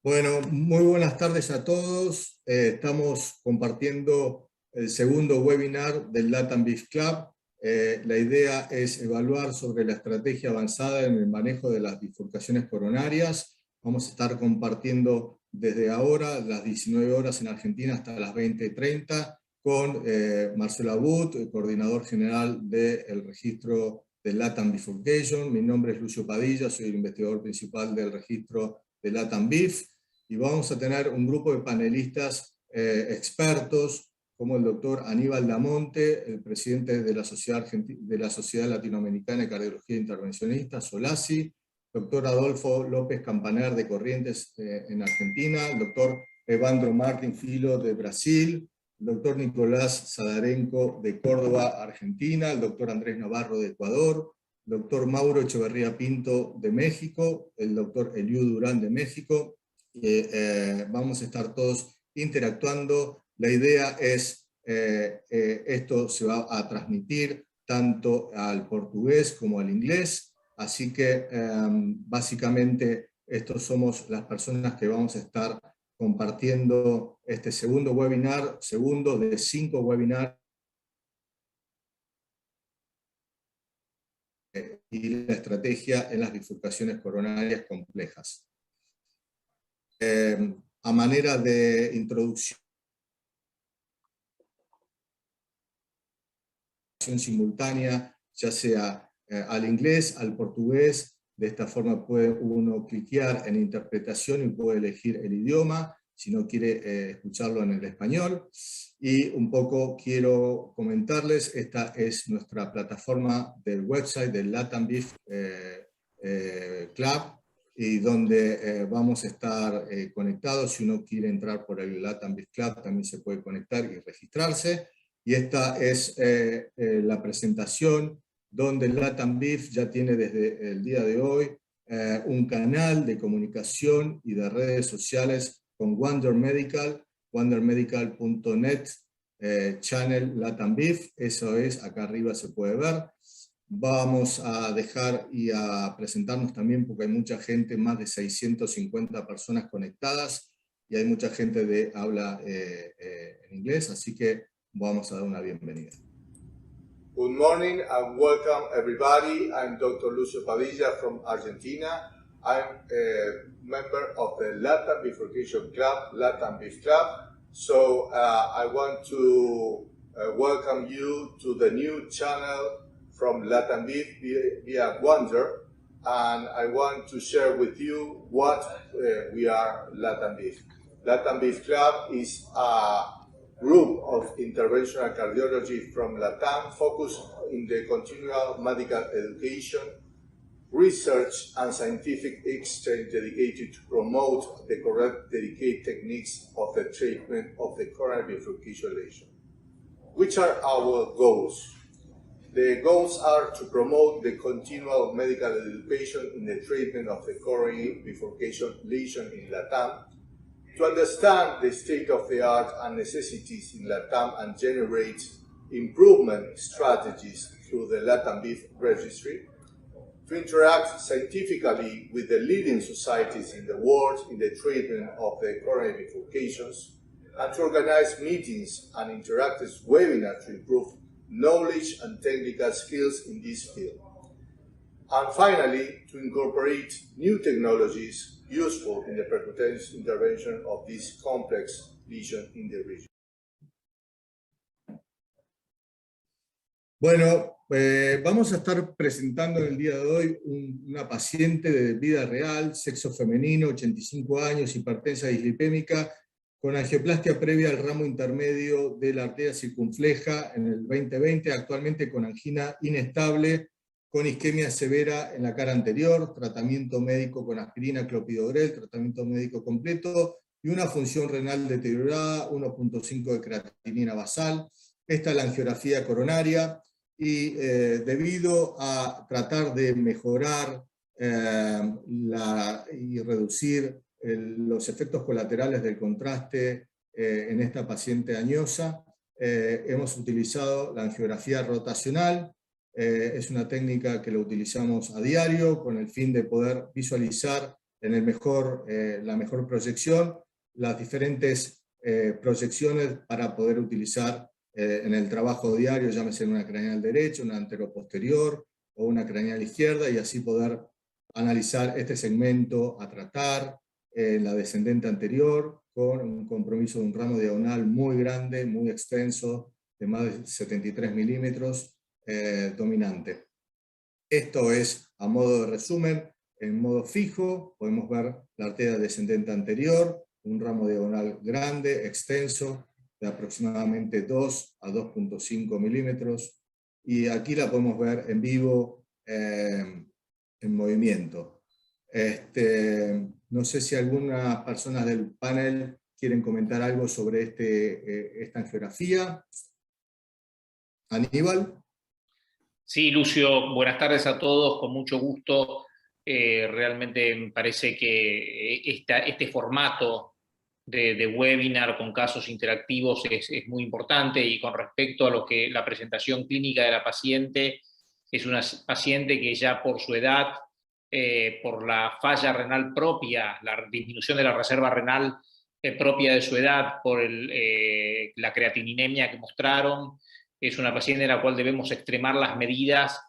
Bueno, muy buenas tardes a todos. Estamos compartiendo el segundo webinar del LATAM BIF Club. La idea es evaluar sobre la estrategia avanzada en el manejo de las bifurcaciones coronarias. Vamos a estar compartiendo desde ahora, las 19 horas en Argentina hasta las 20:30, con Marcelo Abut, el coordinador general del registro del LATAM Bifurcation. Mi nombre es Lucio Padilla, soy el investigador principal del registro de LATAM BIF. Y vamos a tener un grupo de panelistas expertos, como el doctor Aníbal Damonte, el presidente de la Sociedad Latinoamericana de Cardiología Intervencionista, SOLACI, doctor Adolfo López Campaner de Corrientes en Argentina, el doctor Evandro Martín Filo de Brasil, el doctor Nicolás Sadarenko de Córdoba, Argentina, el doctor Andrés Navarro de Ecuador, el doctor Mauro Echeverría Pinto de México, el doctor Eliú Durán de México. Vamos a estar todos interactuando. La idea es, esto se va a transmitir tanto al portugués como al inglés, así que básicamente estos somos las personas que vamos a estar compartiendo este segundo webinar, segundo de 5 webinars, y la estrategia en las bifurcaciones coronarias complejas. A manera de introducción simultánea, ya sea al inglés, al portugués. De esta forma puede uno cliquear en interpretación y puede elegir el idioma, si no quiere escucharlo en el español. Y un poco quiero comentarles, esta es nuestra plataforma del website del LATAM BIF Club, y donde vamos a estar conectados. Si uno quiere entrar por el LATAM BIF Club, también se puede conectar y registrarse. Y esta es la presentación donde el LATAM BIF ya tiene desde el día de hoy un canal de comunicación y de redes sociales con Wonder Medical, wondermedical.net, channel LATAM BIF. Eso es, acá arriba se puede ver. Vamos a dejar y a presentarnos también, porque hay mucha gente, más de 650 personas conectadas, y hay mucha gente de habla en inglés, así que vamos a dar una bienvenida. Good morning and welcome everybody. I'm Dr. Lucio Padilla from Argentina. I'm a member of the LATAM Bifurcation Club, LATAM BIF Club. So I want to welcome you to the new channel from LATAM BIF via Wonder. And I want to share with you what we are LATAM BIF. LATAM BIF Club is a group of interventional cardiology from LATAM focused in the continual medical education, research and scientific exchange dedicated to promote the correct dedicated techniques of the treatment of the coronary bifurcation lesion. Which are our goals? The goals are to promote the continual medical education in the treatment of the coronary bifurcation lesion in LATAM, to understand the state-of-the-art and necessities in LATAM and generate improvement strategies through the LATAM BIF registry, to interact scientifically with the leading societies in the world in the treatment of the coronary bifurcations, and to organize meetings and interactive webinars to improve knowledge and technical skills in this field. And finally, to incorporate new technologies useful in the percutaneous intervention of this complex lesion in the region. Bueno, vamos a estar presentando en el día de hoy una paciente de vida real, sexo femenino, 85 años, hipertensa dislipémica, con angioplastia previa al ramo intermedio de la arteria circunfleja en el 2020, actualmente con angina inestable, con isquemia severa en la cara anterior, tratamiento médico con aspirina, clopidogrel, tratamiento médico completo, y una función renal deteriorada, 1.5 de creatinina basal. Esta es la angiografía coronaria, y debido a tratar de mejorar y reducir los efectos colaterales del contraste en esta paciente añosa, hemos utilizado la angiografía rotacional. Es una técnica que la utilizamos a diario con el fin de poder visualizar la mejor proyección, las diferentes proyecciones para poder utilizar en el trabajo diario, llámese en una craneal derecha, una anteroposterior o una craneal izquierda, y así poder analizar este segmento a tratar, la descendente anterior, con un compromiso de un ramo diagonal muy grande, muy extenso, de más de 73 milímetros, dominante. Esto es a modo de resumen. En modo fijo podemos ver la arteria descendente anterior, un ramo diagonal grande, extenso, de aproximadamente 2 a 2.5 milímetros, y aquí la podemos ver en vivo, en movimiento. No sé si algunas personas del panel quieren comentar algo sobre esta angiografía. Aníbal. Sí, Lucio, buenas tardes a todos, con mucho gusto. Realmente me parece que este formato de webinar con casos interactivos es muy importante, y con respecto a lo que la presentación clínica de la paciente, es una paciente que ya por su edad, por la falla renal propia, la disminución de la reserva renal propia de su edad, por la creatininemia que mostraron, es una paciente en la cual debemos extremar las medidas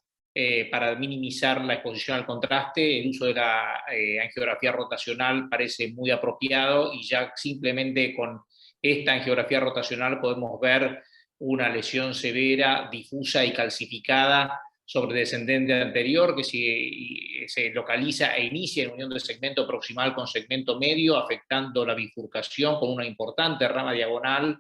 para minimizar la exposición al contraste. El uso de la angiografía rotacional parece muy apropiado, y ya simplemente con esta angiografía rotacional podemos ver una lesión severa, difusa y calcificada sobre descendente anterior, que se localiza e inicia en unión del segmento proximal con segmento medio, afectando la bifurcación con una importante rama diagonal,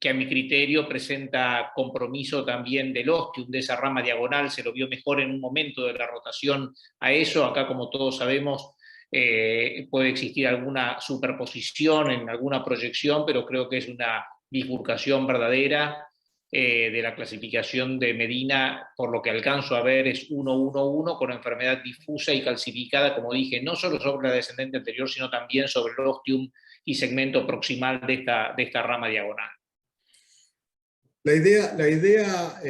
que a mi criterio presenta compromiso también del ostium, de esa rama diagonal. Se lo vio mejor en un momento de la rotación a eso. Acá, como todos sabemos, puede existir alguna superposición en alguna proyección, pero creo que es una bifurcación verdadera de la clasificación de Medina. Por lo que alcanzo a ver, es 1-1-1, con enfermedad difusa y calcificada, como dije, no solo sobre la descendente anterior, sino también sobre el ostium y segmento proximal de esta rama diagonal. La idea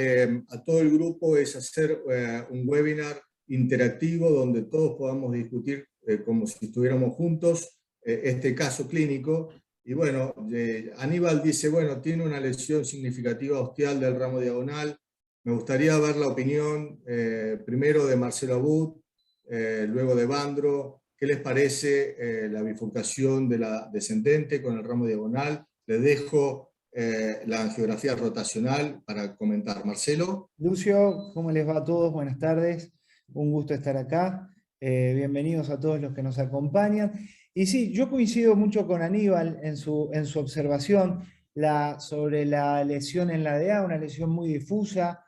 a todo el grupo es hacer un webinar interactivo donde todos podamos discutir como si estuviéramos juntos este caso clínico. Y bueno, Aníbal dice, bueno, tiene una lesión significativa ostial del ramo diagonal. Me gustaría ver la opinión primero de Marcelo Abud, luego de Bandro. ¿Qué les parece la bifurcación de la descendente con el ramo diagonal? Les dejo la angiografía rotacional para comentar. Marcelo. Lucio, ¿cómo les va a todos? Buenas tardes, un gusto estar acá. Bienvenidos a todos los que nos acompañan. Y sí, yo coincido mucho con Aníbal en su observación sobre la lesión en la DA, una lesión muy difusa.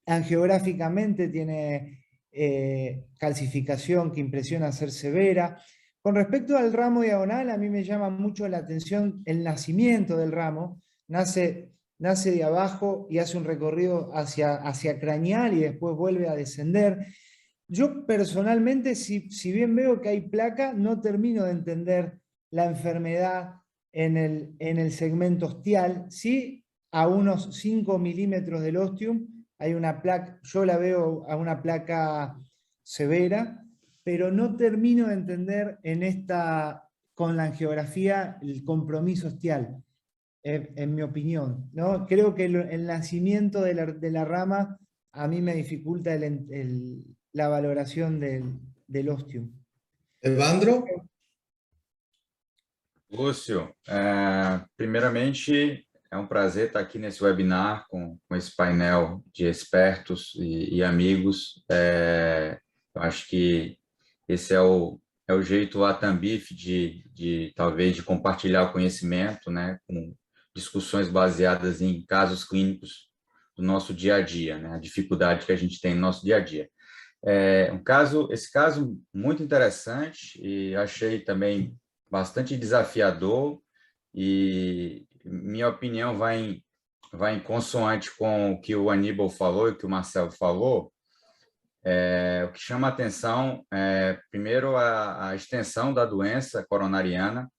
Angiográficamente tiene calcificación que impresiona ser severa. Con respecto al ramo diagonal, a mí me llama mucho la atención el nacimiento del ramo. Nace de abajo y hace un recorrido hacia craneal y después vuelve a descender. Yo personalmente, si bien veo que hay placa, no termino de entender la enfermedad en el segmento ostial. Sí, a unos 5 milímetros del ostium hay una placa, yo la veo a una placa severa, pero no termino de entender con la angiografía el compromiso ostial. En mi opinión, ¿no? Creo que el nacimiento de la rama a mí me dificulta la valoración del ostium. Evandro? Lúcio, primeiramente é um prazer estar aqui nesse webinar com esse painel de expertos e amigos. Eu acho que esse é o jeito Latam-BIF talvez de compartilhar o conhecimento, né, com discussões baseadas em casos clínicos do nosso dia a dia, né, a dificuldade que a gente tem no nosso dia a dia. Esse caso muito interessante, e achei também bastante desafiador, e minha opinião vai em consoante com o que o Aníbal falou e o que o Marcelo falou. O que chama a atenção primeiro, a extensão da doença coronariana.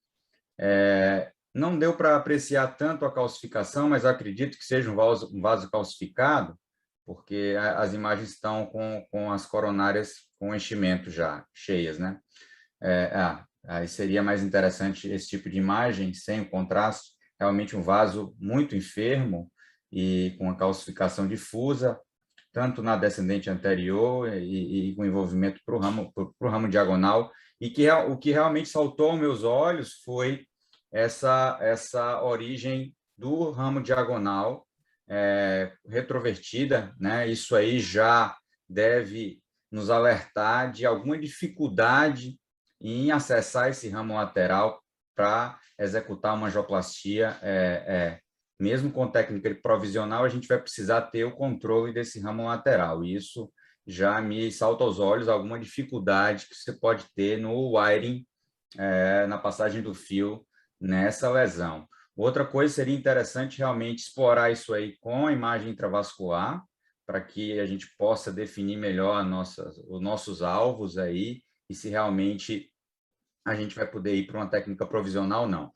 Não deu para apreciar tanto a calcificação, mas acredito que seja um vaso calcificado, porque as imagens estão com as coronárias com enchimento já, cheias, né? Aí seria mais interessante esse tipo de imagem, sem o contraste, realmente um vaso muito enfermo e com a calcificação difusa, tanto na descendente anterior e com envolvimento para o ramo diagonal, e que o que realmente saltou aos meus olhos foi essa origem do ramo diagonal retrovertida, né? Isso aí já deve nos alertar de alguma dificuldade em acessar esse ramo lateral para executar uma angioplastia. Mesmo com técnica provisional, a gente vai precisar ter o controle desse ramo lateral. E isso já me salta aos olhos alguma dificuldade que você pode ter no wiring, na passagem do fio nessa lesão. Outra coisa seria interessante realmente explorar isso aí com a imagem intravascular, para que a gente possa definir melhor os nossos alvos aí, e se realmente a gente vai poder ir para uma técnica provisional ou não.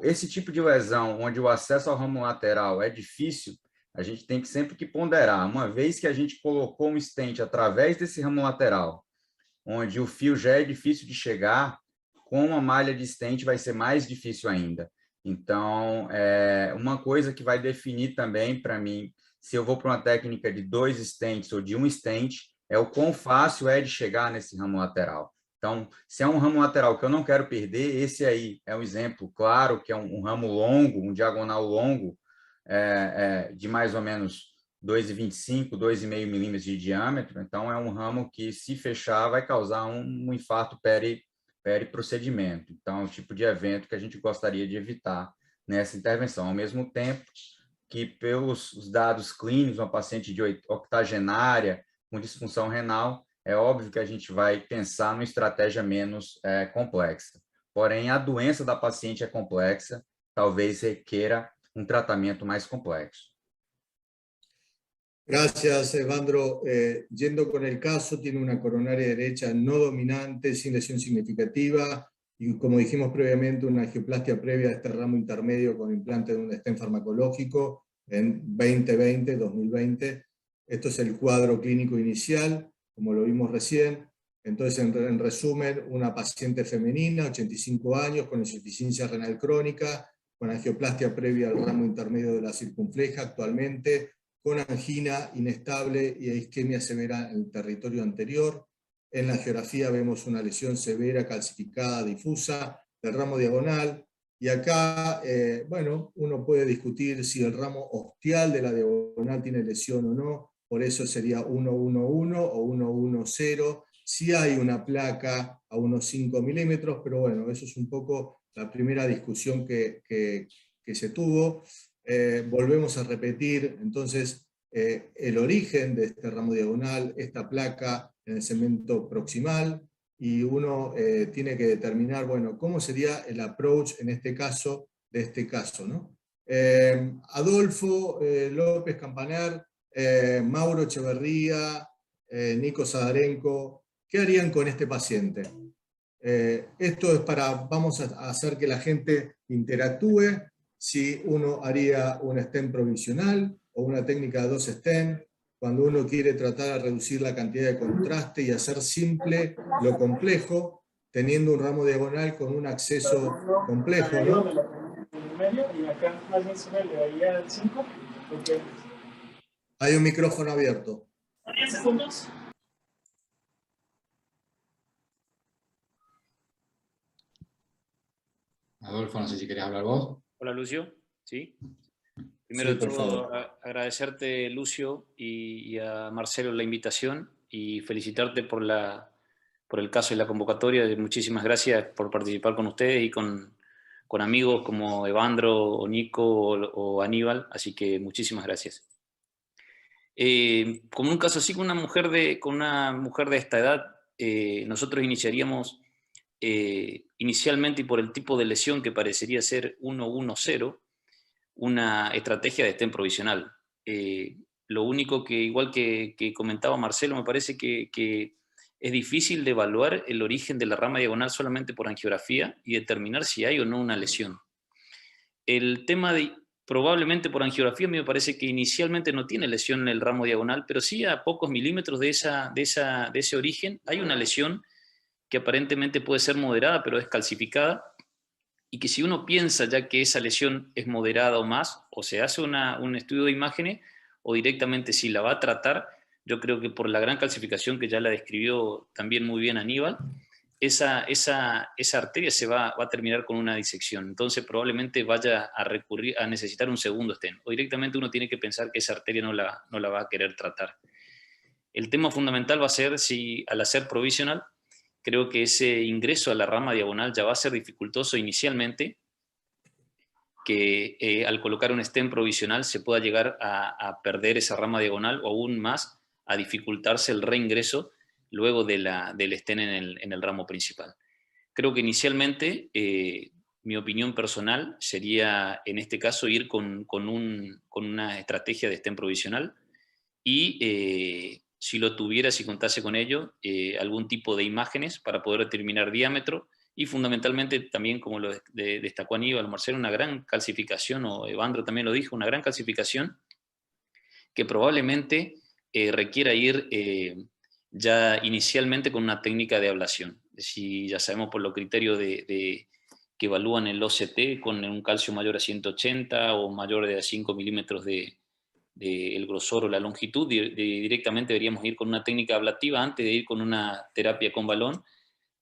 Esse tipo de lesão, onde o acesso ao ramo lateral é difícil, a gente tem sempre que ponderar. Uma vez que a gente colocou um stent através desse ramo lateral, onde o fio já é difícil de chegar, com uma malha de stent vai ser mais difícil ainda. Então, uma coisa que vai definir também para mim, se eu vou para uma técnica de 2 stents ou de 1 stent, é o quão fácil é de chegar nesse ramo lateral. Então, se é um ramo lateral que eu não quero perder, esse aí é um exemplo claro, que é um ramo longo, um diagonal longo, de mais ou menos 2,25, 2,5 milímetros de diâmetro. Então, é um ramo que, se fechar, vai causar um infarto periprocedimento. Então, é o tipo de evento que a gente gostaria de evitar nessa intervenção. Ao mesmo tempo que, pelos dados clínicos, uma paciente de octogenária com disfunção renal, é óbvio que a gente vai pensar numa estratégia menos complexa. Porém, a doença da paciente é complexa, talvez requeira um tratamento más complejo. Gracias, Evandro. Yendo con el caso, tiene una coronaria derecha no dominante, sin lesión significativa, y como dijimos previamente, una angioplastia previa de este ramo intermedio con implante de un stent farmacológico en 2020. Esto es el cuadro clínico inicial, como lo vimos recién. Entonces, en resumen, una paciente femenina, 85 años, con insuficiencia renal crónica, con angioplastia previa al ramo intermedio de la circunfleja actualmente, con angina inestable y isquemia severa en el territorio anterior. En la angiografía vemos una lesión severa, calcificada, difusa del ramo diagonal. Y acá, bueno, uno puede discutir si el ramo ostial de la diagonal tiene lesión o no. Por eso sería 1,11 o 1,10. Sí hay una placa a unos 5 milímetros, pero bueno, eso es un poco la primera discusión que se tuvo. Volvemos a repetir, entonces, el origen de este ramo diagonal, esta placa en el segmento proximal, y uno tiene que determinar, bueno, cómo sería el approach en este caso, ¿no? Adolfo López Campaner, Mauro Echeverría, Nico Sadarenko, ¿qué harían con este paciente? Esto es vamos a hacer que la gente interactúe, si uno haría un stent provisional o una técnica de 2 stents, cuando uno quiere tratar de reducir la cantidad de contraste y hacer simple lo complejo, teniendo un ramo diagonal con un acceso complejo, ¿no? Hay un micrófono abierto. Adolfo, no sé si querés hablar vos. Hola, Lucio. ¿Sí? Primero de todo, agradecerte, Lucio, y a Marcelo la invitación y felicitarte por el caso y la convocatoria. Muchísimas gracias por participar con ustedes y con amigos como Evandro, o Nico o Aníbal, así que muchísimas gracias. Como un caso así, con una mujer de esta edad, nosotros iniciaríamos inicialmente, y por el tipo de lesión que parecería ser 1-1-0, una estrategia de stent provisional. Lo único que, igual que comentaba Marcelo, me parece que es difícil de evaluar el origen de la rama diagonal solamente por angiografía y determinar si hay o no una lesión. El tema de probablemente por angiografía, a mí me parece que inicialmente no tiene lesión en el ramo diagonal, pero sí a pocos milímetros de ese origen hay una lesión que aparentemente puede ser moderada, pero es calcificada, y que si uno piensa ya que esa lesión es moderada o más, o se hace un estudio de imágenes, o directamente si la va a tratar, yo creo que por la gran calcificación que ya la describió también muy bien Aníbal, esa arteria se va a terminar con una disección. Entonces probablemente vaya a recurrir a necesitar un segundo stent. O directamente uno tiene que pensar que esa arteria no la va a querer tratar. El tema fundamental va a ser si al hacer provisional, creo que ese ingreso a la rama diagonal ya va a ser dificultoso inicialmente, que al colocar un stent provisional se pueda llegar a perder esa rama diagonal o aún más a dificultarse el reingreso luego del stent en el ramo principal. Creo que inicialmente mi opinión personal sería en este caso ir con una estrategia de stent provisional y si lo tuviera, si contase con ello, algún tipo de imágenes para poder determinar diámetro y fundamentalmente también, como lo destacó Aníbal, Marcelo, una gran calcificación, o Evandro también lo dijo, una gran calcificación que probablemente requiera ir ya inicialmente con una técnica de ablación. Si ya sabemos por los criterios que evalúan el OCT con un calcio mayor a 180 o mayor de 5 milímetros el grosor o la longitud, directamente deberíamos ir con una técnica ablativa antes de ir con una terapia con balón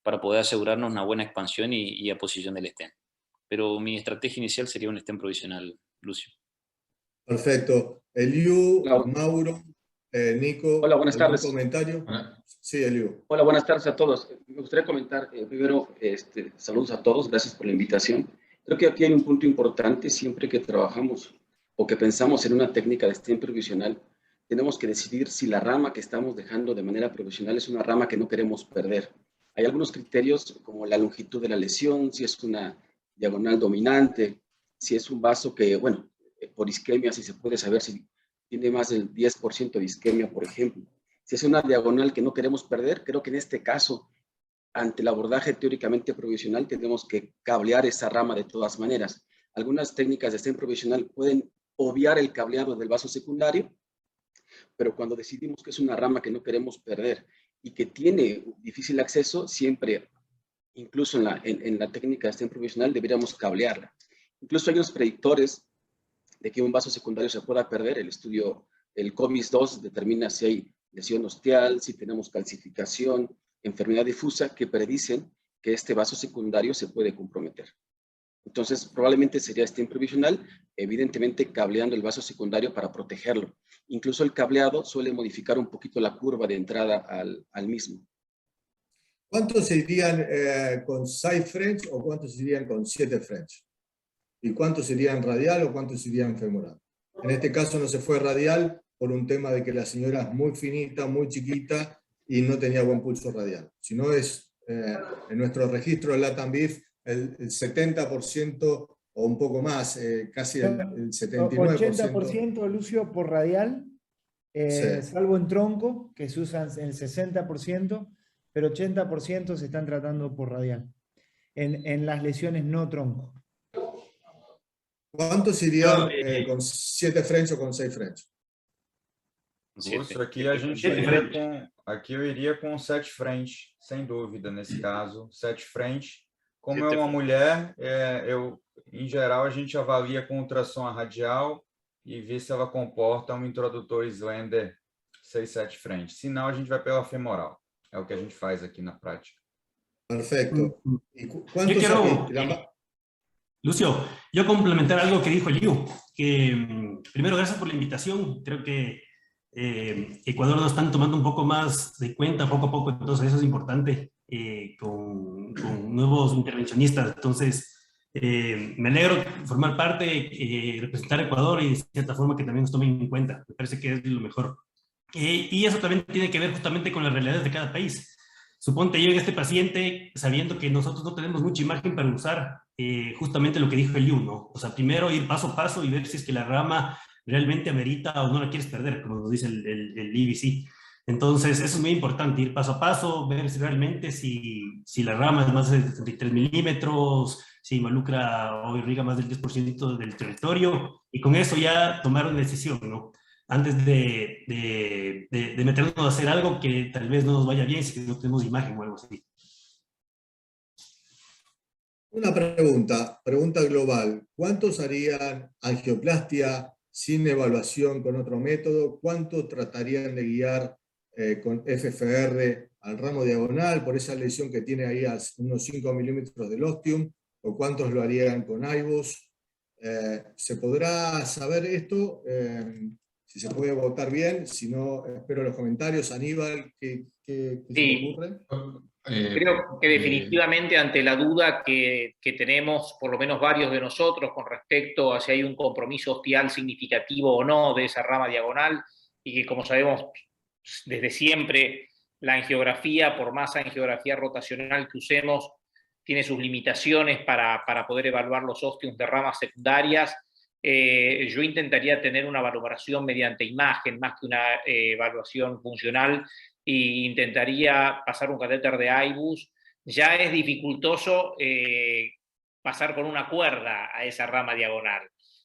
para poder asegurarnos una buena expansión y aposición del stent. Pero mi estrategia inicial sería un stent provisional, Lucio. Perfecto. Eliu, Mauro, Nico. Hola, buenas tardes. ¿Comentario? Sí, Eliu. Hola, buenas tardes a todos. Me gustaría comentar primero, saludos a todos, gracias por la invitación. Creo que aquí hay un punto importante. Siempre que trabajamos o que pensamos en una técnica de stent provisional, tenemos que decidir si la rama que estamos dejando de manera provisional es una rama que no queremos perder. Hay algunos criterios como la longitud de la lesión, si es una diagonal dominante, si es un vaso que, bueno, por isquemia, si se puede saber si tiene más del 10% de isquemia, por ejemplo. Si es una diagonal que no queremos perder, creo que en este caso, ante el abordaje teóricamente provisional, tenemos que cablear esa rama de todas maneras. Algunas técnicas de stent provisional pueden obviar el cableado del vaso secundario, pero cuando decidimos que es una rama que no queremos perder y que tiene difícil acceso, siempre, incluso en la técnica de stent provisional, deberíamos cablearla. Incluso hay unos predictores de que un vaso secundario se pueda perder. El estudio, el COBIS-2, determina si hay lesión ostial, si tenemos calcificación, enfermedad difusa, que predicen que este vaso secundario se puede comprometer. Entonces, probablemente sería stent provisional, evidentemente cableando el vaso secundario para protegerlo. Incluso el cableado suele modificar un poquito la curva de entrada al mismo. ¿Cuántos se irían con 6 French o cuántos irían con 7 French? ¿Y cuántos irían radial o cuántos irían femoral? En este caso no se fue radial por un tema de que la señora es muy finita, muy chiquita y no tenía buen pulso radial. Si no es, en nuestro registro de Latam BIF, el 70% o un poco más, casi el 79%. 80% Lucio por radial, sí. Salvo en tronco, que se usan el 60%, pero 80% se están tratando por radial, en las lesiones no tronco. ¿Cuántos irían con 7 French o con 6 French? Lúcio, aqui a gente iria aqui eu iria com 7 French, sem dúvida, nesse caso. 7 French. Como é uma mulher, em geral, a gente avalia com ultrassom radial e vê se ela comporta um introdutor slender 6-7 French. Se não, a gente vai pela femoral. É o que a gente faz aqui na prática. Perfecto. ¿Y cuántos Lucio, yo complementar algo que dijo Liu, que primero gracias por la invitación. Creo que Ecuador nos están tomando un poco más de cuenta poco a poco, entonces eso es importante con nuevos intervencionistas. Entonces me alegro formar parte, representar a Ecuador y de cierta forma que también nos tomen en cuenta. Me parece que es lo mejor. Y eso también tiene que ver justamente con las realidades de cada país. Suponte llega este paciente sabiendo que nosotros no tenemos mucha imagen para usar justamente lo que dijo Eliu, ¿no? O sea, primero ir paso a paso y ver si es que la rama realmente amerita o no la quieres perder, como nos dice el IBC. Entonces, eso es muy importante, ir paso a paso, ver realmente si la rama es más de 73 milímetros, si involucra o irriga más del 10% del territorio, y con eso ya tomar una decisión, ¿no? Antes de meternos a hacer algo que tal vez no nos vaya bien si no tenemos imagen o algo así. Una pregunta global. ¿Cuántos harían angioplastia sin evaluación con otro método? ¿Cuánto tratarían de guiar con FFR al ramo diagonal por esa lesión que tiene ahí a unos 5 milímetros del ostium? ¿O cuántos lo harían con IVUS? ¿Se podrá saber esto? Si se puede votar bien, si no, espero los comentarios. Aníbal, ¿qué se te ocurre? Creo que definitivamente ante la duda que tenemos, por lo menos varios de nosotros, con respecto a si hay un compromiso ostial significativo o no de esa rama diagonal, y que como sabemos desde siempre, la angiografía, por más angiografía rotacional que usemos, tiene sus limitaciones para poder evaluar los ostiums de ramas secundarias. Yo intentaría tener una valoración mediante imagen más que una evaluación funcional, e intentaría pasar un catéter de IVUS. Ya es dificultoso pasar con una cuerda a esa rama diagonal.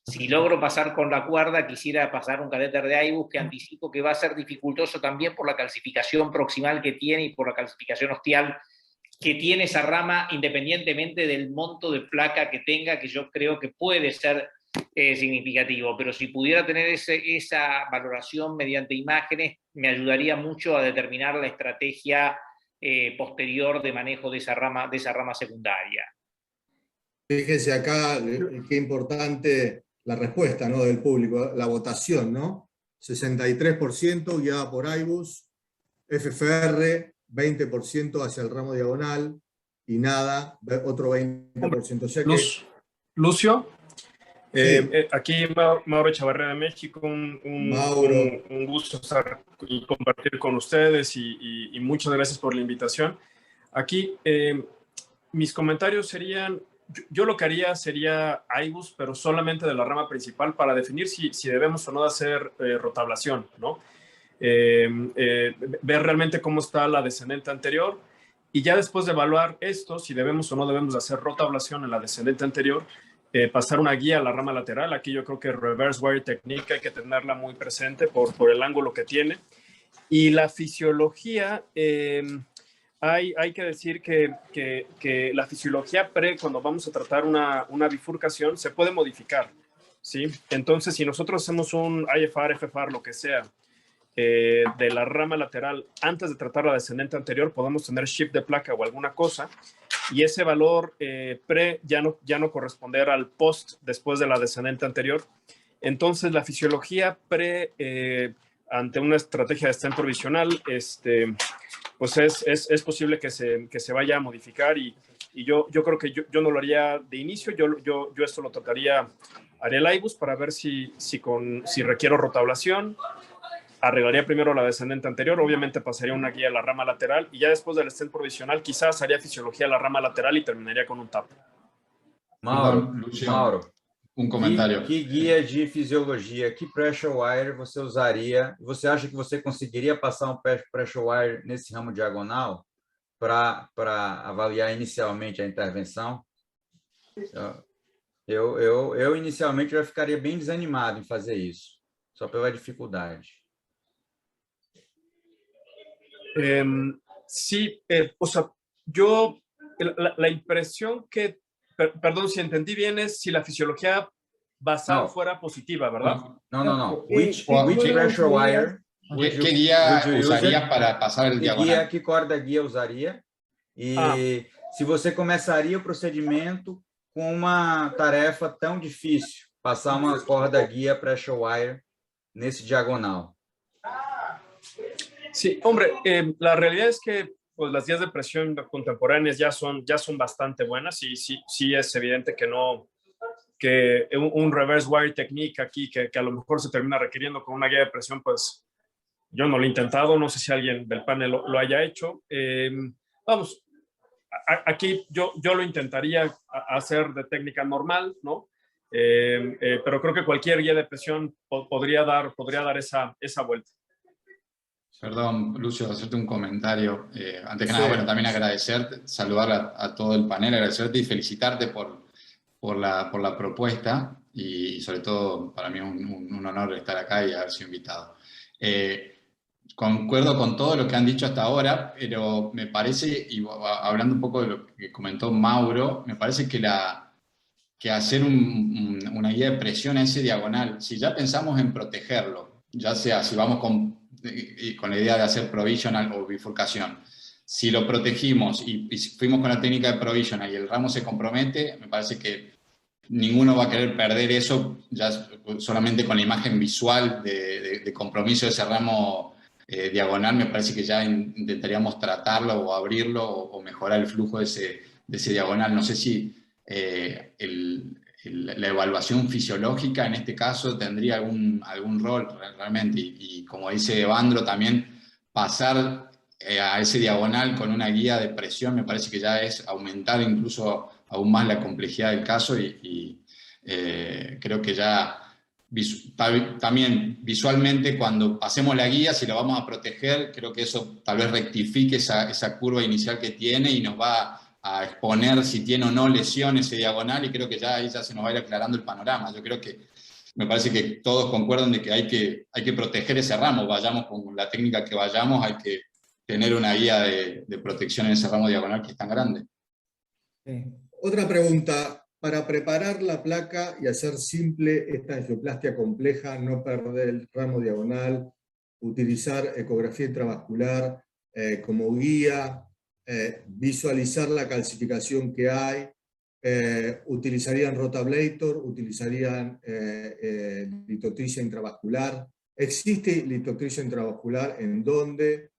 Si logro pasar con la cuerda, quisiera pasar un catéter de IVUS, que anticipo que va a ser dificultoso también por la calcificación proximal que tiene y por la calcificación ostial que tiene esa rama, independientemente del monto de placa que tenga, que yo creo que puede ser significativo. Pero si pudiera tener esa valoración mediante imágenes, me ayudaría mucho a determinar la estrategia posterior de manejo de esa rama secundaria. Fíjense acá qué importante la respuesta, ¿no?, del público, la votación, ¿no? 63% guiada por IVUS, FFR 20% hacia el ramo diagonal y nada, otro 20%. O sea que... Lucio, sí. Aquí Mauro Echavarría de México, un gusto estar y compartir con ustedes y muchas gracias por la invitación. Aquí mis comentarios serían, yo lo que haría sería IVUS, pero solamente de la rama principal para definir si debemos o no hacer rotablación, ¿no? Ver realmente cómo está la descendente anterior y ya después de evaluar esto, si debemos o no debemos hacer rotablación en la descendente anterior, pasar una guía a la rama lateral. Aquí yo creo que reverse wire technique hay que tenerla muy presente por el ángulo que tiene. Y la fisiología, hay que decir que la fisiología cuando vamos a tratar una bifurcación, se puede modificar, ¿sí? Entonces, si nosotros hacemos un IFR, FFR, lo que sea, de la rama lateral antes de tratar la descendente anterior, podemos tener shift de placa o alguna cosa, y ese valor ya no corresponder al post después de la descendente anterior. Entonces la fisiología ante una estrategia de stent provisional, pues es posible que se vaya a modificar, y yo creo que yo no lo haría de inicio. Yo esto lo trataría, haría el IVUS para ver si requiero rotablación. Arreglaría primero la descendente anterior, obviamente pasaría una guía a la rama lateral, y ya después del stent provisional quizás haría fisiología a la rama lateral y terminaría con un TAP. Mauro, um comentário. Que guia de fisiologia, que pressure wire você usaria? Você acha que você conseguiria passar um pressure wire nesse ramo diagonal para avaliar inicialmente a intervenção? Eu inicialmente já ficaria bem desanimado em fazer isso, só pela dificuldade. Sí, o sea, la impresión que, perdón si entendí bien, es si la fisiología basal fuera positiva, ¿verdad? No. Which pressure wire? ¿Qué guía usaría para pasar el diagonal? Que corda guia usaria? E se você começaria o procedimento com uma tarefa tão difícil, passar uma corda guia pressure wire nesse diagonal. Sí, hombre, la realidad es que pues, las guías de presión contemporáneas ya son bastante buenas, y sí es evidente que un reverse wire technique aquí que a lo mejor se termina requiriendo con una guía de presión, pues yo no lo he intentado, no sé si alguien del panel lo haya hecho. Vamos, aquí yo lo intentaría hacer de técnica normal, ¿no? Pero creo que cualquier guía de presión podría dar esa vuelta. Perdón, Lucio, hacerte un comentario. Antes que nada, bueno, también agradecerte, saludar a todo el panel, agradecerte y felicitarte por la propuesta, y sobre todo para mí un honor estar acá y haber sido invitado. Concuerdo con todo lo que han dicho hasta ahora, pero me parece, y hablando un poco de lo que comentó Mauro, me parece que hacer una guía de presión a ese diagonal, si ya pensamos en protegerlo, ya sea si vamos con la idea de hacer provisional o bifurcación, si lo protegimos y fuimos con la técnica de provisional y el ramo se compromete, me parece que ninguno va a querer perder eso ya solamente con la imagen visual de compromiso de ese ramo diagonal. Me parece que ya intentaríamos tratarlo o abrirlo o mejorar el flujo de ese diagonal. No sé si la evaluación fisiológica en este caso tendría algún rol realmente, y como dice Evandro también, pasar a ese diagonal con una guía de presión me parece que ya es aumentar incluso aún más la complejidad del caso, y creo que ya también visualmente cuando pasemos la guía, si lo vamos a proteger, creo que eso tal vez rectifique esa curva inicial que tiene y nos va a exponer si tiene o no lesión ese diagonal, y creo que ya ahí ya se nos va a ir aclarando el panorama. Yo creo que me parece que todos concuerdan de que hay que proteger ese ramo, vayamos con la técnica que vayamos, hay que tener una guía de protección en ese ramo diagonal que es tan grande. Sí. Otra pregunta. Para preparar la placa y hacer simple esta angioplastia compleja, no perder el ramo diagonal, utilizar ecografía intravascular como guía, visualizar la calcificación que hay, utilizarían rotablator, utilizarían litotripsia intravascular. ¿Existe litotripsia intravascular? ¿En dónde?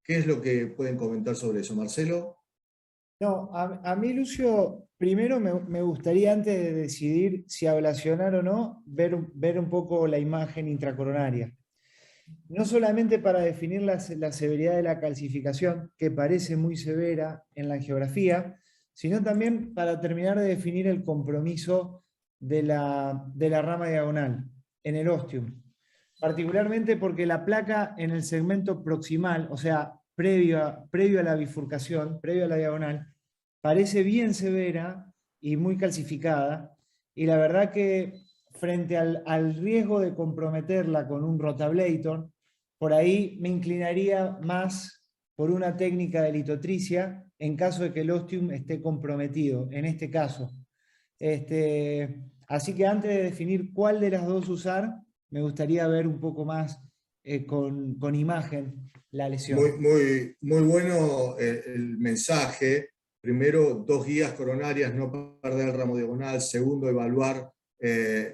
¿Qué es lo que pueden comentar sobre eso? Marcelo. No, a mí, Lucio, primero me gustaría, antes de decidir si ablacionar o no, ver un poco la imagen intracoronaria. No solamente para definir la severidad de la calcificación, que parece muy severa en la angiografía, sino también para terminar de definir el compromiso de la rama diagonal en el ostium. Particularmente porque la placa en el segmento proximal, o sea, previo a la bifurcación, previo a la diagonal, parece bien severa y muy calcificada, y la verdad que frente al riesgo de comprometerla con un rotablator, por ahí me inclinaría más por una técnica de litotricia en caso de que el ostium esté comprometido, en este caso. Así que antes de definir cuál de las dos usar, me gustaría ver un poco más con imagen la lesión. Muy bueno el mensaje. Primero, 2 guías coronarias, no perder el ramo diagonal. Segundo, evaluar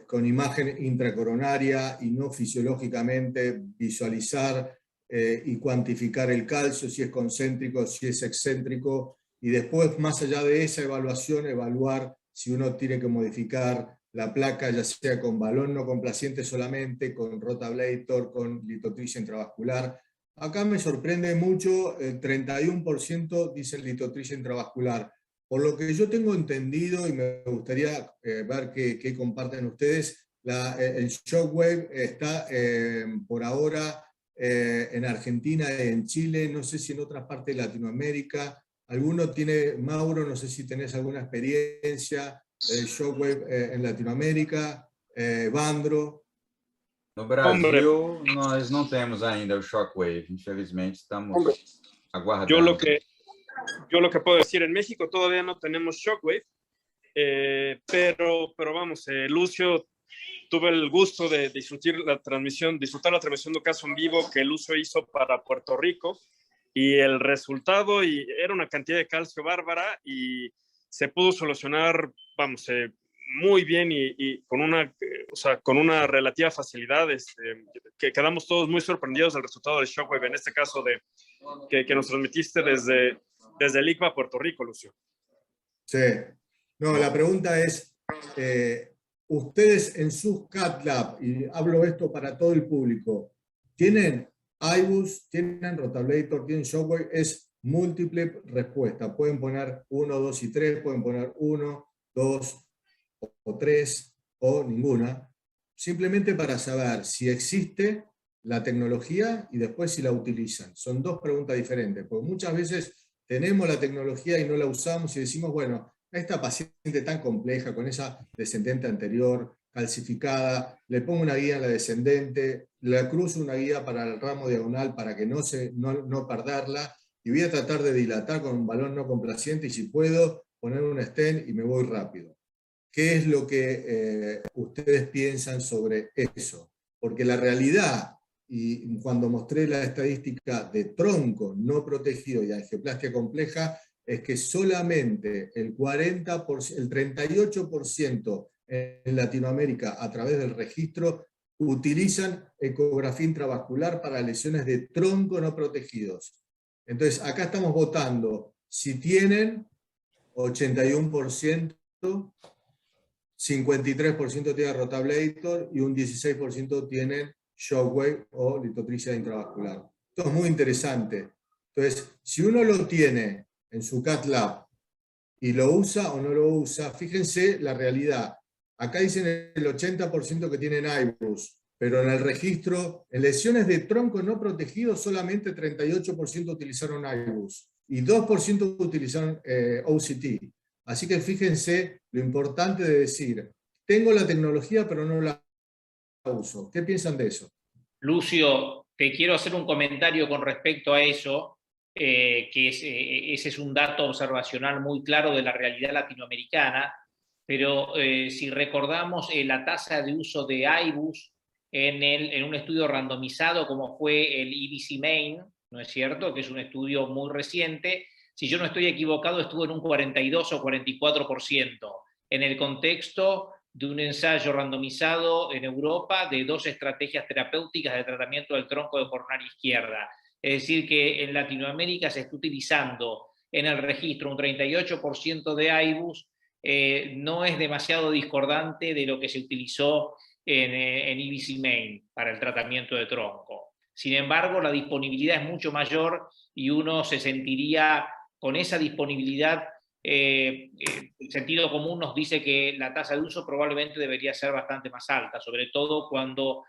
con imagen intracoronaria y no fisiológicamente, visualizar y cuantificar el calcio, si es concéntrico, si es excéntrico. Y después, más allá de esa evaluación, evaluar si uno tiene que modificar la placa, ya sea con balón no complaciente solamente, con rotablator, con litotripsia intravascular. Acá me sorprende mucho, el 31% dice litotripsia intravascular. Por lo que yo tengo entendido, y me gustaría ver qué comparten ustedes, el Shockwave está por ahora en Argentina, en Chile, no sé si en otras partes de Latinoamérica. ¿Alguno tiene, Mauro, no sé si tenés alguna experiencia de Shockwave en Latinoamérica? Evandro. No Brasil, nós não temos ainda o Shockwave, infelizmente estamos aguardando. Yo lo que puedo decir, en México todavía no tenemos Shockwave, pero vamos, Lucio, tuve el gusto de disfrutar la transmisión de un caso en vivo que Lucio hizo para Puerto Rico, y el resultado era una cantidad de calcio bárbara y se pudo solucionar, vamos, muy bien y con una relativa facilidad, que quedamos todos muy sorprendidos del resultado del Shockwave, en este caso que nos transmitiste desde el ICMA Puerto Rico, Lucio. Sí. No, la pregunta es, ustedes en sus CAT Lab, y hablo esto para todo el público, ¿tienen IBUS, tienen rotablator, tienen Shockwave? Es múltiple respuesta. Pueden poner 1, 2 y 3, pueden poner 1, 2 o 3 o ninguna, simplemente para saber si existe la tecnología y después si la utilizan. Son dos preguntas diferentes, porque muchas veces tenemos la tecnología y no la usamos y decimos, bueno, a esta paciente tan compleja, con esa descendente anterior, calcificada, le pongo una guía en la descendente, le cruzo una guía para el ramo diagonal para que no perderla, y voy a tratar de dilatar con un balón no complaciente, y si puedo, poner un stent y me voy rápido. ¿Qué es lo que ustedes piensan sobre eso? Porque la realidad, y cuando mostré la estadística de tronco no protegido y angioplastia compleja, es que solamente el 38% en Latinoamérica a través del registro utilizan ecografía intravascular para lesiones de tronco no protegidos. Entonces acá estamos votando si tienen 81%, 53% tiene rotablator y un 16% tienen shockwave o litotripsia intravascular. Esto es muy interesante. Entonces, si uno lo tiene en su cath lab y lo usa o no lo usa, fíjense la realidad. Acá dicen el 80% que tienen IBUS, pero en el registro, en lesiones de tronco no protegido, solamente 38% utilizaron IBUS y 2% utilizaron OCT. Así que fíjense lo importante de decir, tengo la tecnología pero no la uso. ¿Qué piensan de eso? Lucio, te quiero hacer un comentario con respecto a eso, ese es un dato observacional muy claro de la realidad latinoamericana, pero si recordamos la tasa de uso de IBUS en un estudio randomizado como fue el EBC Main, ¿no es cierto?, que es un estudio muy reciente, si yo no estoy equivocado, estuvo en un 42 o 44%, en el contexto de un ensayo randomizado en Europa de 2 estrategias terapéuticas de tratamiento del tronco de coronaria izquierda. Es decir, que en Latinoamérica se está utilizando en el registro un 38% de IBUS, no es demasiado discordante de lo que se utilizó en EBC Main para el tratamiento de tronco. Sin embargo, la disponibilidad es mucho mayor y uno se sentiría con esa disponibilidad. El sentido común nos dice que la tasa de uso probablemente debería ser bastante más alta, sobre todo cuando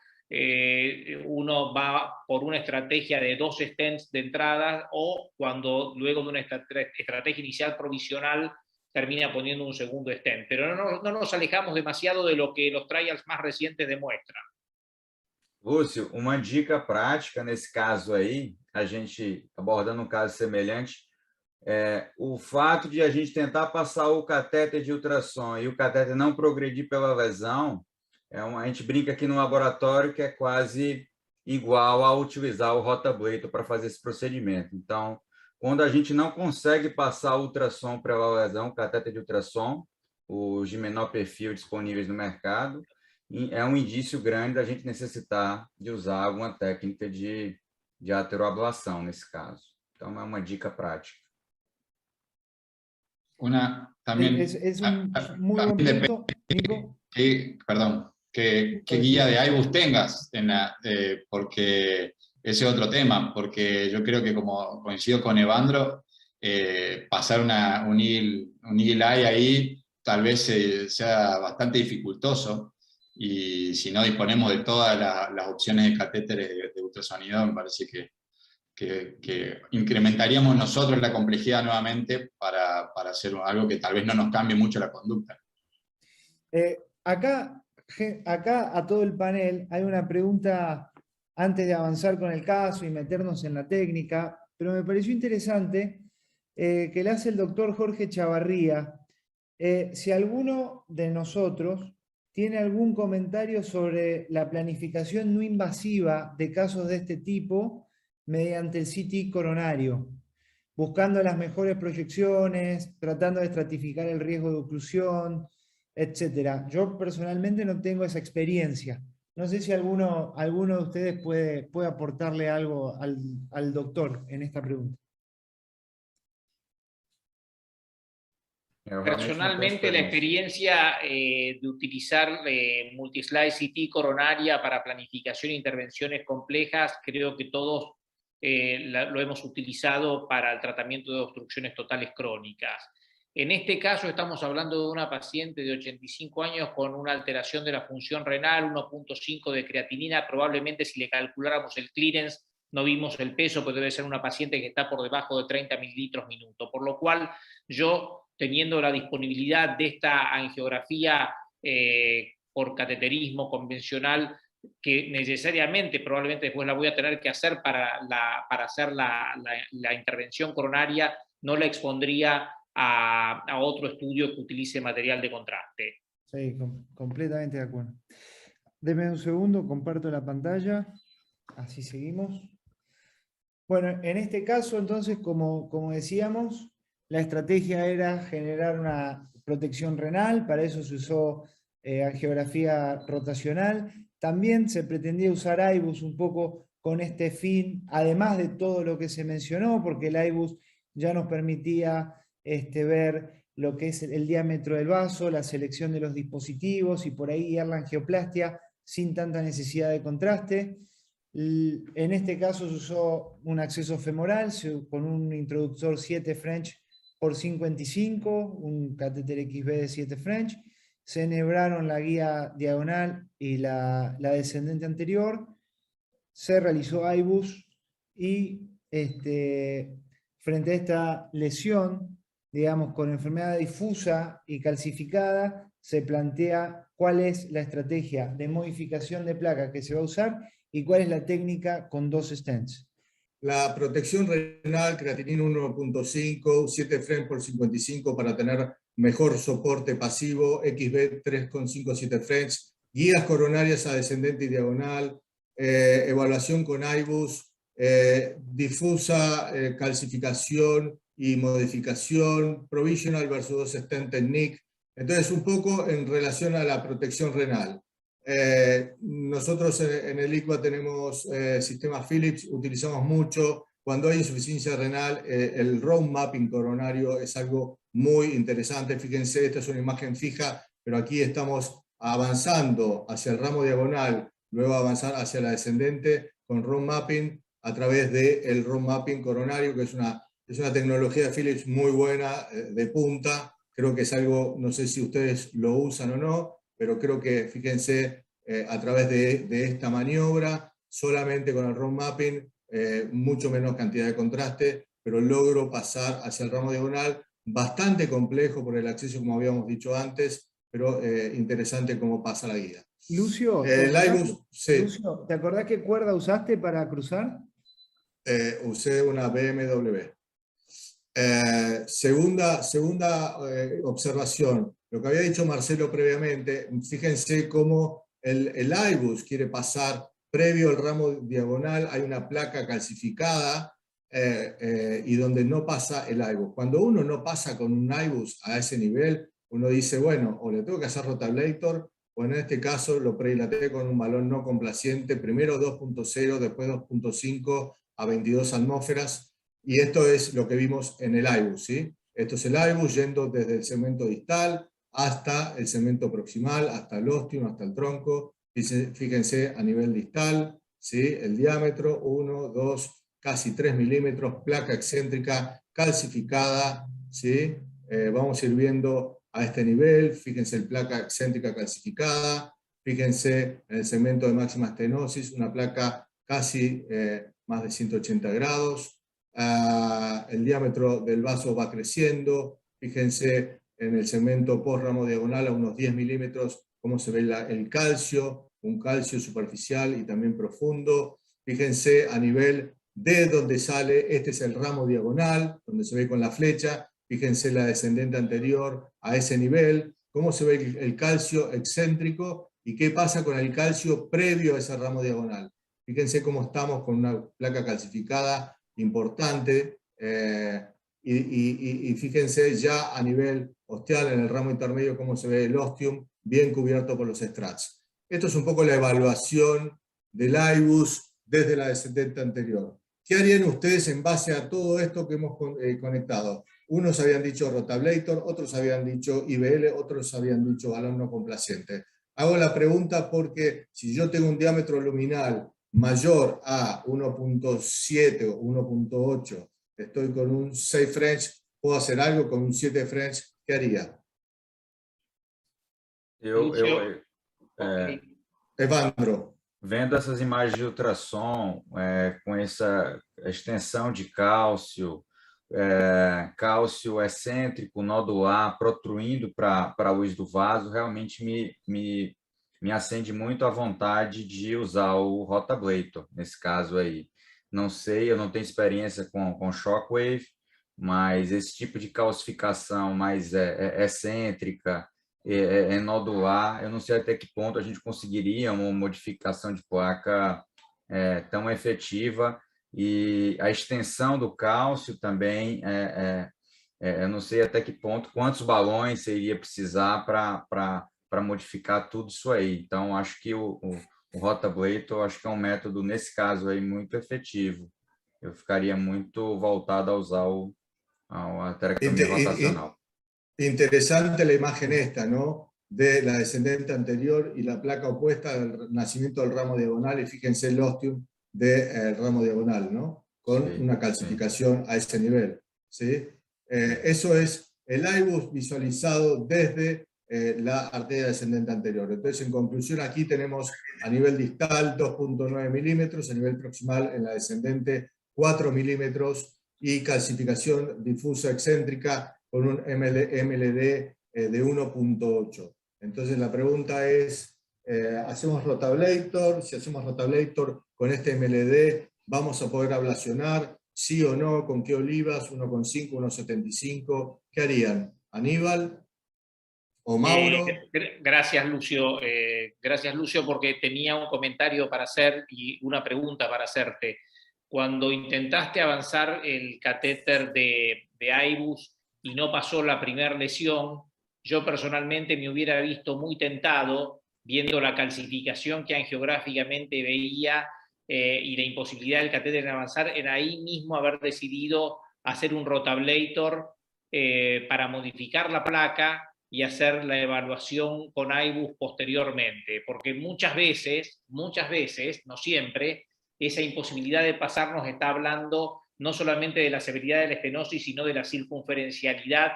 uno va por una estrategia de 2 stents de entrada o cuando luego de una estrategia inicial provisional termina poniendo un segundo stent. Pero no nos alejamos demasiado de lo que los trials más recientes demuestran. Lúcio, uma dica prática nesse caso aí, a gente abordando um caso semelhante, o fato de a gente tentar passar o catéter de ultrassom e o catéter não progredir pela lesão, a gente brinca aqui no laboratório que é quase igual a utilizar o rotablator para fazer esse procedimento. Então, quando a gente não consegue passar o ultrassom pela lesão, o catéter de ultrassom, os de menor perfil disponíveis no mercado, é um indício grande da gente necessitar de usar alguma técnica de ateroablação nesse caso. Então, é uma dica prática. También, es un muy buen punto, Nico. ¿Qué guía de IBUS tengas? Porque ese es otro tema, porque yo creo que como coincido con Evandro, pasar un EAGLE ahí tal vez sea bastante dificultoso, y si no disponemos de todas las opciones de catéteres de ultrasonido, me parece que incrementaríamos nosotros la complejidad nuevamente para hacer algo que tal vez no nos cambie mucho la conducta. Acá a todo el panel hay una pregunta antes de avanzar con el caso y meternos en la técnica, pero me pareció interesante que le hace el doctor Jorge Chavarría. Si alguno de nosotros tiene algún comentario sobre la planificación no invasiva de casos de este tipo mediante el CT coronario, buscando las mejores proyecciones, tratando de estratificar el riesgo de oclusión, etc. Yo personalmente no tengo esa experiencia. No sé si alguno de ustedes puede aportarle algo al doctor en esta pregunta. Personalmente, la experiencia de utilizar multislide CT coronaria para planificación e intervenciones complejas, creo que todos lo hemos utilizado para el tratamiento de obstrucciones totales crónicas. En este caso estamos hablando de una paciente de 85 años con una alteración de la función renal, 1.5 de creatinina, probablemente si le calculáramos el clearance no vimos el peso, pero debe ser una paciente que está por debajo de 30 mililitros minuto, por lo cual yo, teniendo la disponibilidad de esta angiografía por cateterismo convencional, que necesariamente, probablemente después la voy a tener que hacer para hacer la intervención coronaria, no la expondría a otro estudio que utilice material de contraste. Sí, completamente de acuerdo. Deme un segundo, comparto la pantalla, así seguimos. Bueno, en este caso, entonces, como decíamos, la estrategia era generar una protección renal, para eso se usó angiografía rotacional. También se pretendía usar IBUS un poco con este fin, además de todo lo que se mencionó, porque el IBUS ya nos permitía ver lo que es el diámetro del vaso, la selección de los dispositivos y por ahí guiar la angioplastia sin tanta necesidad de contraste. En este caso se usó un acceso femoral con un introductor 7 French por 55, un catéter XB de 7 French. Se enhebraron la guía diagonal y la descendente anterior. Se realizó IBUS y frente a esta lesión, digamos, con enfermedad difusa y calcificada, se plantea cuál es la estrategia de modificación de placa que se va a usar y cuál es la técnica con 2 stents. La protección renal, creatinina 1.5, 7 French por 55 para tener mejor soporte pasivo, XB 3.5, 7 French, guías coronarias a descendente y diagonal, evaluación con IBUS, difusa, calcificación y modificación, provisional versus 2 stent technique. Entonces, un poco en relación a la protección renal. Nosotros en el ICVA tenemos sistema Philips, utilizamos mucho. Cuando hay insuficiencia renal, el road mapping coronario es algo muy interesante. Fíjense, esta es una imagen fija, pero aquí estamos avanzando hacia el ramo diagonal, luego avanzar hacia la descendente con road mapping a través del road mapping coronario, que es una tecnología de Philips muy buena, de punta. Creo que es algo, no sé si ustedes lo usan o no, pero creo que, fíjense, a través de esta maniobra, solamente con el road mapping, mucho menos cantidad de contraste, pero logro pasar hacia el ramo diagonal, bastante complejo por el acceso, como habíamos dicho antes, pero interesante cómo pasa la guía. Lucio, sí. Lucio, ¿te acordás qué cuerda usaste para cruzar? Usé una BMW. Segunda observación, lo que había dicho Marcelo previamente, fíjense cómo el IBUS quiere pasar previo al ramo diagonal, hay una placa calcificada y donde no pasa el IBUS. Cuando uno no pasa con un IBUS a ese nivel, uno dice, bueno, o le tengo que hacer rotablator, o en este caso lo predilaté con un balón no complaciente, primero 2.0, después 2.5 a 22 atmósferas. Y esto es lo que vimos en el IBUS, ¿sí? Esto es el IBUS yendo desde el segmento distal hasta el segmento proximal, hasta el ostium, hasta el tronco. Fíjense a nivel distal, ¿sí? El diámetro, 1, 2, casi 3 milímetros, placa excéntrica calcificada, ¿sí? Vamos a ir viendo a este nivel, fíjense el placa excéntrica calcificada, fíjense en el segmento de máxima estenosis, una placa casi más de 180 grados. El diámetro del vaso va creciendo, fíjense en el segmento post-ramo diagonal a unos 10 milímetros cómo se ve el calcio, un calcio superficial y también profundo. Fíjense a nivel de donde sale, este es el ramo diagonal, donde se ve con la flecha, fíjense la descendente anterior a ese nivel, cómo se ve el calcio excéntrico y qué pasa con el calcio previo a ese ramo diagonal. Fíjense cómo estamos con una placa calcificada importante, y fíjense ya a nivel ostial en el ramo intermedio cómo se ve el ostium bien cubierto por los strats. Esto es un poco la evaluación del IBUS desde la descendente anterior. ¿Qué harían ustedes en base a todo esto que hemos conectado? Unos habían dicho rotablator, otros habían dicho IBL, otros habían dicho balón no complaciente. Hago la pregunta porque si yo tengo un diámetro luminal mayor a 1.7 o 1.8, estoy con un 6 French puedo hacer algo con un 7 French, ¿qué haría? Evandro. Vendo essas imagens de ultrassom, com essa extensão de cálcio, cálcio excêntrico, nodular, protruindo para a luz do vaso, realmente me acende muito a vontade de usar o rotablator, nesse caso aí. Não sei, eu não tenho experiência com shockwave, mas esse tipo de calcificação mais excêntrica, nodular, eu não sei até que ponto a gente conseguiria uma modificação de placa tão efetiva, e a extensão do cálcio também, eu não sei até que ponto, quantos balões você iria precisar para modificar tudo isso aí. Então, acho que o rotablator, acho que é um método, nesse caso aí, muito efetivo. Eu ficaria muito voltado a usar a terectomia rotacional. Interesante la imagen esta, ¿no? De la descendente anterior y la placa opuesta del nacimiento del ramo diagonal, y fíjense el ostium del ramo diagonal, ¿no? Con una calcificación a ese nivel, ¿sí? Eso es el IBUS visualizado desde la arteria descendente anterior. Entonces, en conclusión, aquí tenemos a nivel distal 2.9 milímetros, a nivel proximal en la descendente 4 milímetros, y calcificación difusa excéntrica con un MLD de 1.8. Entonces la pregunta es, ¿hacemos rotablator? Si hacemos rotablator con este MLD, ¿vamos a poder ablacionar? ¿Sí o no? ¿Con qué olivas? 1.5, 1.75. ¿Qué harían? ¿Aníbal o Mauro? Gracias, Lucio. Gracias, Lucio, porque tenía un comentario para hacer y una pregunta para hacerte. Cuando intentaste avanzar el catéter de IBUS y no pasó la primera lesión, yo personalmente me hubiera visto muy tentado, viendo la calcificación que angiográficamente veía y la imposibilidad del catéter de avanzar, en ahí mismo haber decidido hacer un rotablator para modificar la placa y hacer la evaluación con IBUS posteriormente, porque muchas veces, no siempre, esa imposibilidad de pasar nos está hablando no solamente de la severidad de la estenosis, sino de la circunferencialidad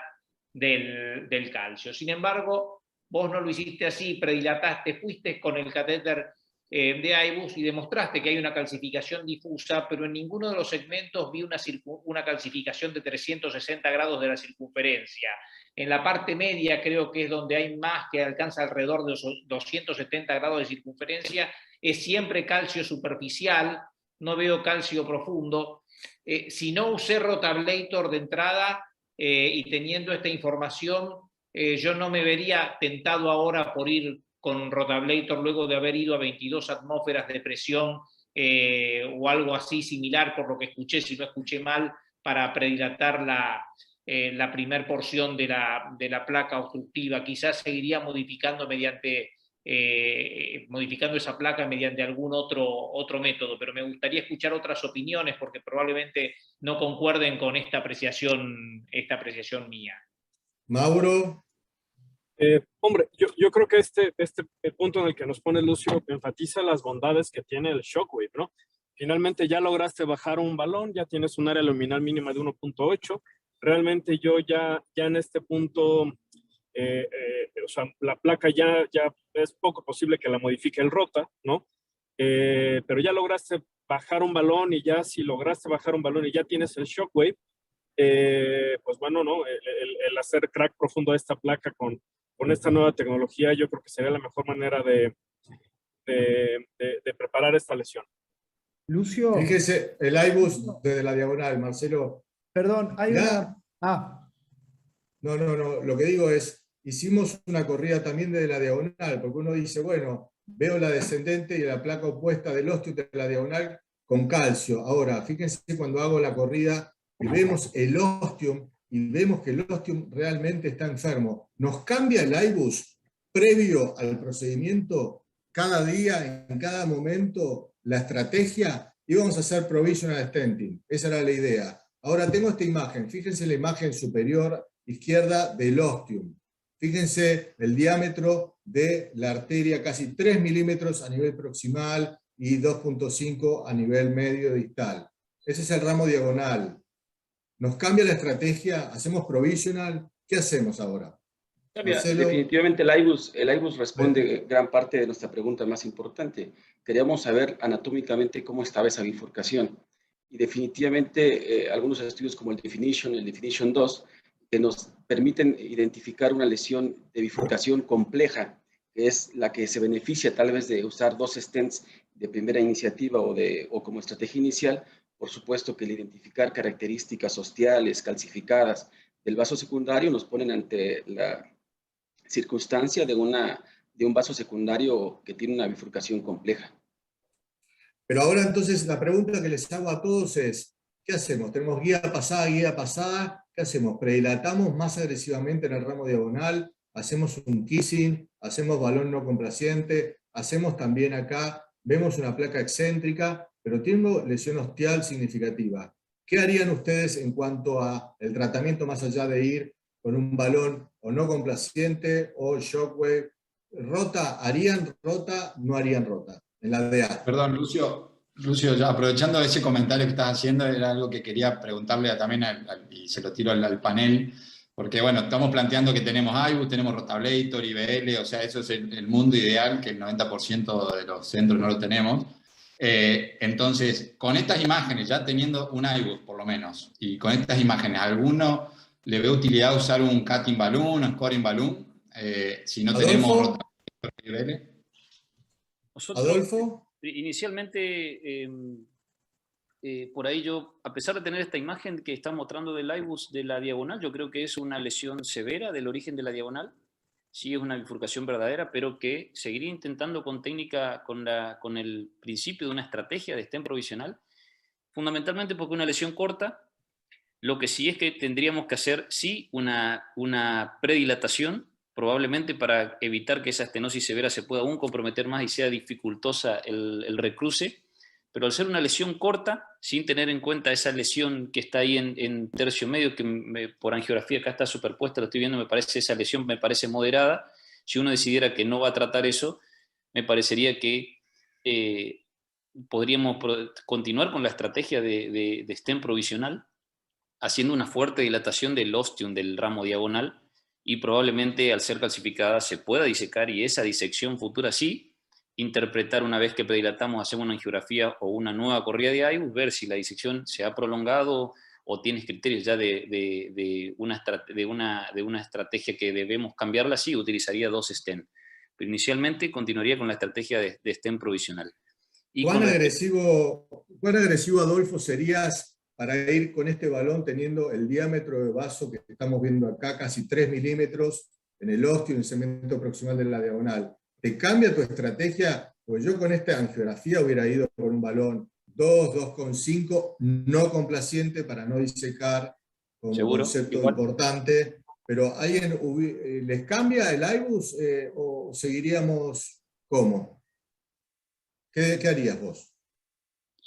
del calcio. Sin embargo, vos no lo hiciste así, predilataste, fuiste con el catéter de IBUS y demostraste que hay una calcificación difusa, pero en ninguno de los segmentos vi una calcificación de 360 grados de la circunferencia. En la parte media creo que es donde hay más, que alcanza alrededor de los 270 grados de circunferencia, es siempre calcio superficial, no veo calcio profundo. Si no usé rotablator de entrada y teniendo esta información, yo no me vería tentado ahora por ir con rotablator luego de haber ido a 22 atmósferas de presión o algo así similar, por lo que escuché, si no escuché mal, para predilatar la primer porción de la placa obstructiva. Quizás seguiría modificando modificando esa placa mediante algún otro método, pero me gustaría escuchar otras opiniones porque probablemente no concuerden con esta apreciación mía. Mauro. Hombre, yo creo que este punto en el que nos pone Lucio enfatiza las bondades que tiene el shockwave, ¿no? Finalmente ya lograste bajar un balón, ya tienes un área luminal mínima de 1.8. Realmente yo ya en este punto, o sea, la placa ya es poco posible que la modifique el rota, ¿no? Pero ya lograste bajar un balón, y ya si lograste bajar un balón y ya tienes el shockwave, pues bueno, ¿no? El hacer crack profundo a esta placa con esta nueva tecnología, yo creo que sería la mejor manera de preparar esta lesión. Lucio. Fíjese, el IBUS desde la diagonal, Marcelo. Perdón, hay una... No, lo que digo es, hicimos una corrida también desde la diagonal, porque uno dice, bueno, veo la descendente y la placa opuesta del ostium de la diagonal con calcio. Ahora, fíjense cuando hago la corrida y vemos el ostium, y vemos que el ostium realmente está enfermo. ¿Nos cambia el IBUS previo al procedimiento cada día, en cada momento, la estrategia? Íbamos a hacer provisional stenting, esa era la idea. Ahora tengo esta imagen, fíjense la imagen superior izquierda del ostium. Fíjense el diámetro de la arteria, casi 3 milímetros a nivel proximal y 2.5 a nivel medio distal. Ese es el ramo diagonal. ¿Nos cambia la estrategia? ¿Hacemos provisional? ¿Qué hacemos ahora? Marcelo. Definitivamente el IBUS responde gran parte de nuestra pregunta más importante. Queríamos saber anatómicamente cómo estaba esa bifurcación. Y definitivamente algunos estudios como el Definition 2, que nos permiten identificar una lesión de bifurcación compleja, que es la que se beneficia tal vez de usar 2 stents de primera iniciativa o como estrategia inicial. Por supuesto que el identificar características osteales calcificadas del vaso secundario nos ponen ante la circunstancia de un vaso secundario que tiene una bifurcación compleja. Pero ahora entonces la pregunta que les hago a todos es, ¿qué hacemos? ¿Tenemos guía pasada? ¿Qué hacemos? ¿Predilatamos más agresivamente en el ramo diagonal? ¿Hacemos un kissing? ¿Hacemos balón no complaciente? ¿Hacemos también acá? Vemos una placa excéntrica, pero tengo lesión ostial significativa. ¿Qué harían ustedes en cuanto a el tratamiento más allá de ir con un balón o no complaciente o shockwave? ¿Rota? ¿Harían rota? ¿No harían rota? En la DA. Perdón, Lucio, ya aprovechando ese comentario que estás haciendo, era algo que quería preguntarle también, y se lo tiro al panel, porque bueno, estamos planteando que tenemos IBUS, tenemos Rotablator, IVL, o sea, eso es el mundo ideal, que el 90% de los centros no lo tenemos. Entonces, con estas imágenes, ya teniendo un IBUS por lo menos, y con estas imágenes, ¿alguno le ve utilidad usar un cutting balloon, un scoring balloon, si no ¿Adolfo? tenemos Rotablator, IVL? Nosotros, ¿Adolfo? Inicialmente, por ahí yo, a pesar de tener esta imagen que está mostrando del IBUS de la diagonal, yo creo que es una lesión severa del origen de la diagonal. Sí es una bifurcación verdadera, pero que seguiría intentando con técnica, con el principio de una estrategia de stent provisional, fundamentalmente porque una lesión corta. Lo que sí es que tendríamos que hacer, sí, una predilatación, probablemente para evitar que esa estenosis severa se pueda aún comprometer más y sea dificultosa el recruce, pero al ser una lesión corta, sin tener en cuenta esa lesión que está ahí en tercio medio, que por angiografía acá está superpuesta, lo estoy viendo, esa lesión me parece moderada. Si uno decidiera que no va a tratar eso, me parecería que podríamos continuar con la estrategia de stent provisional, haciendo una fuerte dilatación del ostium del ramo diagonal, y probablemente al ser calcificada se pueda disecar, y esa disección futura sí, interpretar una vez que predilatamos, hacemos una angiografía o una nueva corrida de IBUS, ver si la disección se ha prolongado o tienes criterios ya de una estrategia que debemos cambiarla. Sí, utilizaría 2 stent, pero inicialmente continuaría con la estrategia de stent provisional. ¿Cuán agresivo, Adolfo, serías para ir con este balón teniendo el diámetro de vaso que estamos viendo acá, casi 3 milímetros, en el osteo y en el segmento proximal de la diagonal? ¿Te cambia tu estrategia? Pues yo con esta angiografía hubiera ido con un balón 2,5, no complaciente para no disecar, como ¿seguro? Concepto Igual. Importante. Pero ¿alguien les cambia el IBUS o seguiríamos cómo? ¿Qué harías vos?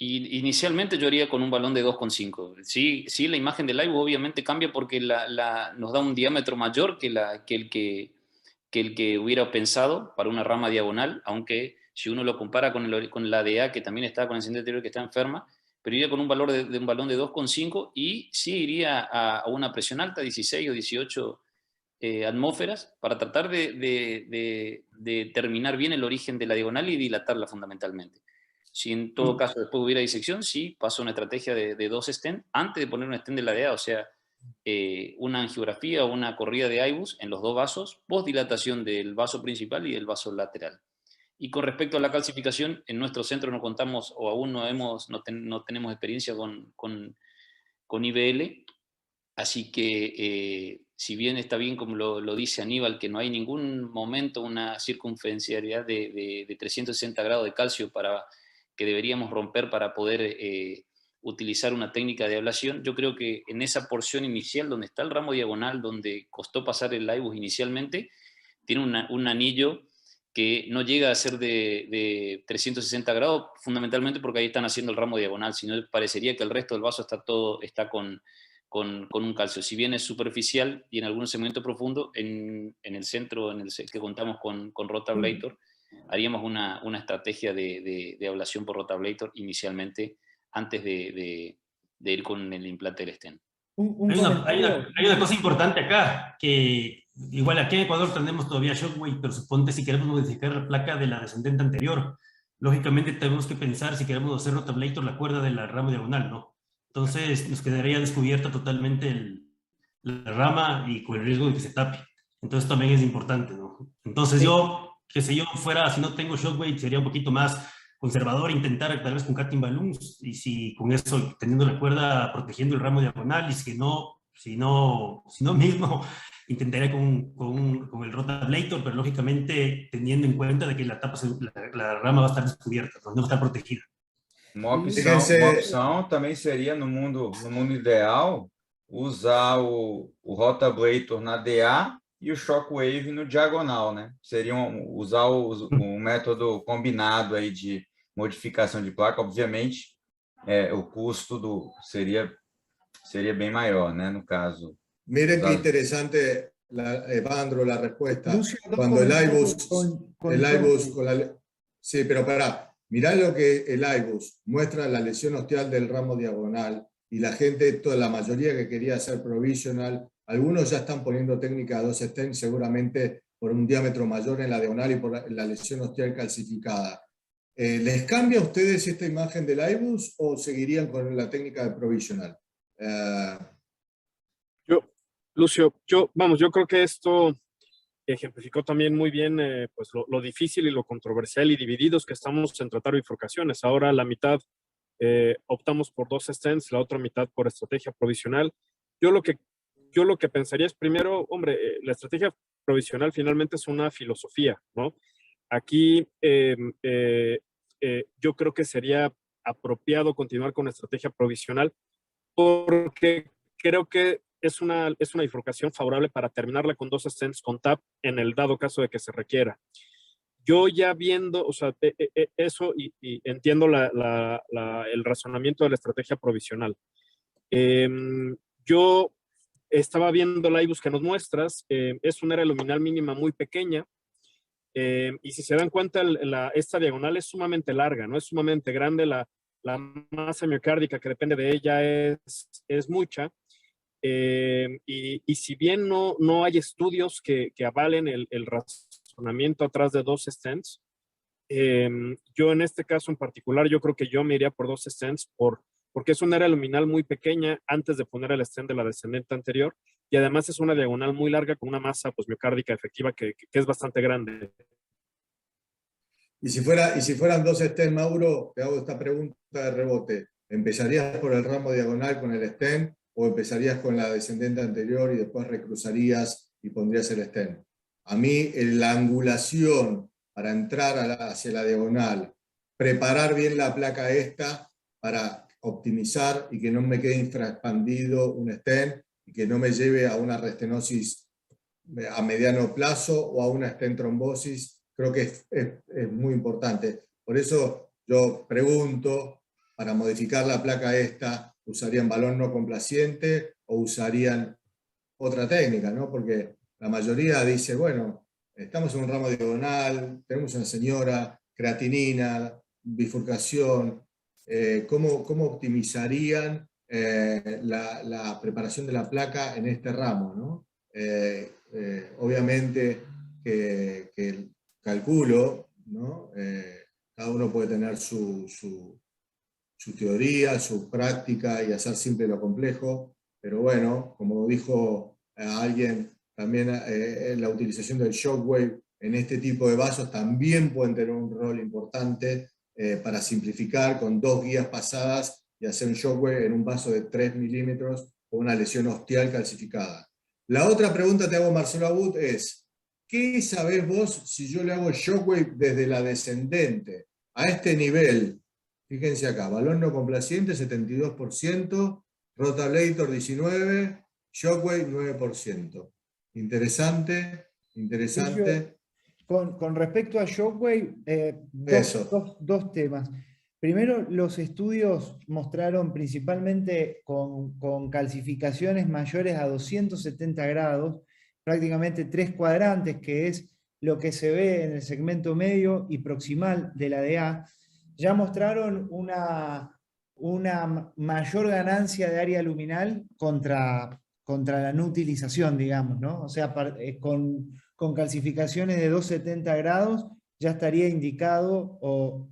Inicialmente yo haría con un balón de 2,5. Sí, la imagen del IBUS obviamente cambia porque nos da un diámetro mayor que el que hubiera pensado para una rama diagonal, aunque si uno lo compara con la DA, que también está con el sentido anterior, que está enferma, pero iría con un valor de un balón de 2,5 y sí iría a una presión alta, 16 o 18 atmósferas, para tratar de terminar bien el origen de la diagonal y dilatarla fundamentalmente. Si en todo caso después hubiera disección, sí, paso a una estrategia de 2 stent antes de poner un stent de la DA, o sea, una angiografía o una corrida de IBUS en los 2 vasos, postdilatación del vaso principal y del vaso lateral. Y con respecto a la calcificación, en nuestro centro no contamos o aún no tenemos experiencia con IVL, así que si bien está bien, como lo dice Aníbal, que no hay ningún momento una circunferencialidad de 360 grados de calcio que deberíamos romper para poder utilizar una técnica de ablación, yo creo que en esa porción inicial donde está el ramo diagonal, donde costó pasar el IBUS inicialmente, tiene un anillo que no llega a ser de 360 grados, fundamentalmente porque ahí están haciendo el ramo diagonal, sino parecería que el resto del vaso está con un calcio. Si bien es superficial y en algún segmento profundo, en el centro que contamos con Rotablator, haríamos una estrategia de ablación por Rotablator inicialmente, antes de ir con el implante del stent. Hay una cosa importante acá, que igual aquí en Ecuador tenemos todavía Shockwave, pero suponte si queremos modificar la placa de la descendente anterior, lógicamente tenemos que pensar si queremos hacer rotablator la cuerda de la rama diagonal, ¿no? Entonces nos quedaría descubierta totalmente la rama y con el riesgo de que se tape. Entonces también es importante, ¿no? Entonces yo, que si yo fuera, si no tengo Shockwave, sería un poquito más conservador, intentar tal vez con cutting balloons, y si con eso, teniendo la cuerda, protegiendo el ramo diagonal, y si no mismo, intentaría con el rotablator, pero lógicamente teniendo en cuenta de que la rama va a estar descubierta, no va a estar protegida. Uma opção também seria, no mundo ideal, usar o rotablator na DA e o Shockwave no diagonal, né? Seria usar o método combinado aí de modificação de placa. Obviamente, o custo seria bem maior, né? No caso. Miren qué interesante, Evandro, la respuesta. Cuando el IBUS sí, pero pará. Mirá lo que el IBUS muestra, la lesión ostial del ramo diagonal, y la gente, toda la mayoría que quería hacer provisional, algunos ya están poniendo técnica a 2 stents, seguramente por un diámetro mayor en la diagonal y por la lesión ostial calcificada. ¿Les cambia a ustedes esta imagen del IBUS o seguirían con la técnica de provisional? Lucio, yo creo que esto ejemplificó también muy bien pues lo difícil y lo controversial y divididos que estamos en tratar bifurcaciones. Ahora la mitad optamos por 2 stents, la otra mitad por estrategia provisional. Yo lo que pensaría es primero, hombre, la estrategia provisional finalmente es una filosofía, ¿no? Aquí yo creo que sería apropiado continuar con la estrategia provisional porque creo que es una bifurcación favorable para terminarla con 2 stents con TAP en el dado caso de que se requiera. Yo ya viendo, o sea, eso y entiendo el razonamiento de la estrategia provisional. Yo estaba viendo la IBUS que nos muestras, es una área luminal mínima muy pequeña, y si se dan cuenta, esta diagonal es sumamente larga, ¿no? Es sumamente grande, la masa miocárdica que depende de ella es mucha. Y si bien no hay estudios que avalen el razonamiento atrás de 2 stents, yo en este caso en particular, yo creo que yo me iría por 2 stents porque es una área luminal muy pequeña antes de poner el stent de la descendente anterior, y además es una diagonal muy larga con una masa pues, miocárdica efectiva que es bastante grande. Y si fueran 2 stents, Mauro, te hago esta pregunta de rebote. ¿Empezarías por el ramo diagonal con el stent o empezarías con la descendente anterior y después recruzarías y pondrías el stent? A mí la angulación para entrar hacia la diagonal, preparar bien la placa esta para optimizar y que no me quede infraexpandido un stent y que no me lleve a una restenosis a mediano plazo o a una stent trombosis, creo que es muy importante. Por eso yo pregunto, para modificar la placa esta, ¿usarían balón no complaciente o usarían otra técnica, ¿no? Porque la mayoría dice, bueno, estamos en un ramo diagonal, tenemos una señora, creatinina, bifurcación, ¿cómo optimizarían la preparación de la placa en este ramo, ¿no? Obviamente que el calculo, ¿no? Cada uno puede tener su teoría, su práctica y hacer simple lo complejo, pero bueno, como dijo alguien, también la utilización del Shockwave en este tipo de vasos también pueden tener un rol importante para simplificar con 2 guías pasadas y hacer un Shockwave en un vaso de 3 milímetros con una lesión ostial calcificada. La otra pregunta te hago, Marcelo Abud, es, ¿qué sabés vos si yo le hago Shockwave desde la descendente a este nivel? Fíjense acá, balón no complaciente 72%, rotablator 19%, Shockwave 9%. Interesante. Con respecto a Shockwave, dos temas. Primero, los estudios mostraron principalmente con calcificaciones mayores a 270 grados, prácticamente 3 cuadrantes, que es lo que se ve en el segmento medio y proximal de la DA, ya mostraron una mayor ganancia de área luminal contra la no utilización, digamos, ¿no? O sea, con calcificaciones de 270 grados ya estaría indicado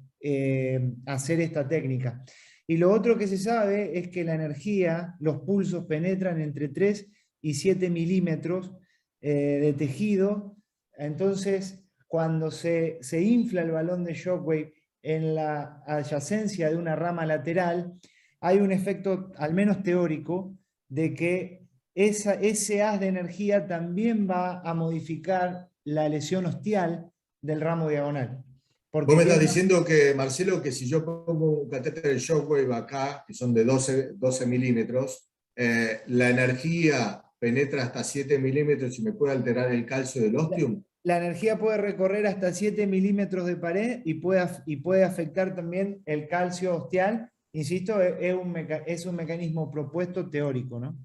hacer esta técnica. Y lo otro que se sabe es que la energía, los pulsos penetran entre 3 y 7 milímetros de tejido. Entonces, cuando se infla el balón de Shockwave en la adyacencia de una rama lateral, hay un efecto, al menos teórico, de que ese haz de energía también va a modificar la lesión ostial del ramo diagonal. Vos me estás diciendo que, Marcelo, que si yo pongo un catéter de Shockwave acá, que son de 12 milímetros, la energía penetra hasta 7 milímetros y me puede alterar el calcio del ostium. La energía puede recorrer hasta 7 milímetros de pared y puede afectar también el calcio ostial. Insisto, es un mecanismo propuesto teórico, ¿no?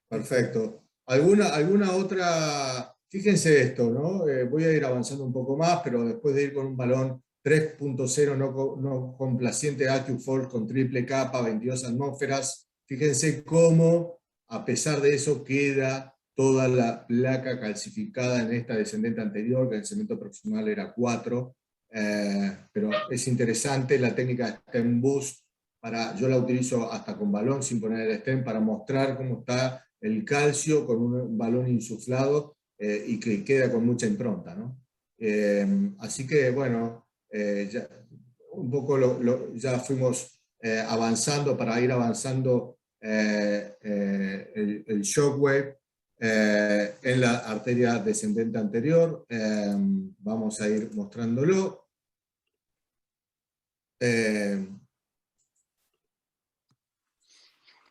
Perfecto. ¿Alguna otra? Fíjense esto, ¿no? Voy a ir avanzando un poco más, pero después de ir con un balón 3.0 no complaciente AccuForce con triple capa, 22 atmósferas, fíjense cómo, a pesar de eso, queda toda la placa calcificada en esta descendente anterior, que en el segmento proximal era 4, pero es interesante la técnica de stem boost, yo la utilizo hasta con balón sin poner el stem para mostrar cómo está el calcio con un balón insuflado y que queda con mucha impronta, ¿no? Así que bueno, ya, un poco ya fuimos avanzando para ir avanzando el Shockwave en la arteria descendente anterior. Vamos a ir mostrándolo.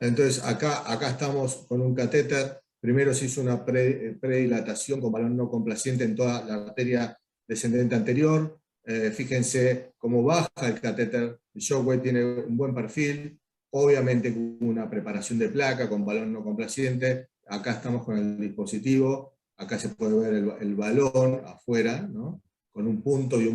Entonces acá estamos con un catéter. Primero se hizo una predilatación con balón no complaciente en toda la arteria descendente anterior. Fíjense cómo baja el catéter. El Shockwave tiene un buen perfil, obviamente con una preparación de placa con balón no complaciente. Acá estamos con el dispositivo, acá se puede ver el balón afuera, ¿no? Con un punto, y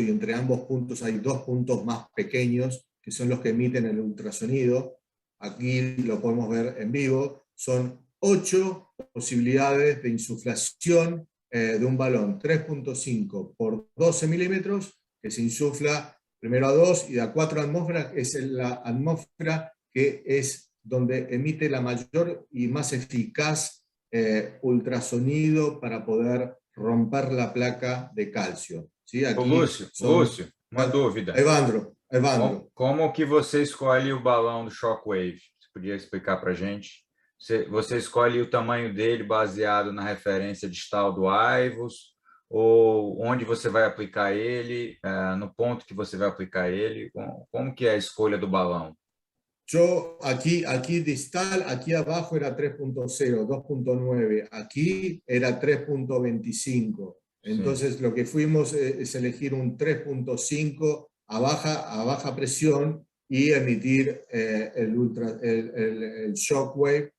entre ambos puntos hay 2 puntos más pequeños, que son los que emiten el ultrasonido. Aquí lo podemos ver en vivo. Son 8 posibilidades de insuflación de un balón 3.5 por 12 milímetros, que se insufla primero a 2 y a 4 atmósferas, es la atmósfera que es donde emite la mayor y más eficaz ultrasonido para poder romper la placa de calcio. ¿Sí? Aquí Lúcio, uma dúvida. Evandro. Como que você escolhe o balão do Shockwave? Você podia explicar para a gente? Você escolhe o tamanho dele baseado na referência distal do IVUS, ou onde você vai aplicar ele, no ponto que você vai aplicar ele? Como que é a escolha do balão? Yo aquí distal, aquí abajo era 3.0, 2.9, aquí era 3.25. Entonces lo que fuimos es elegir un 3.5 a baja presión y emitir el Shockwave,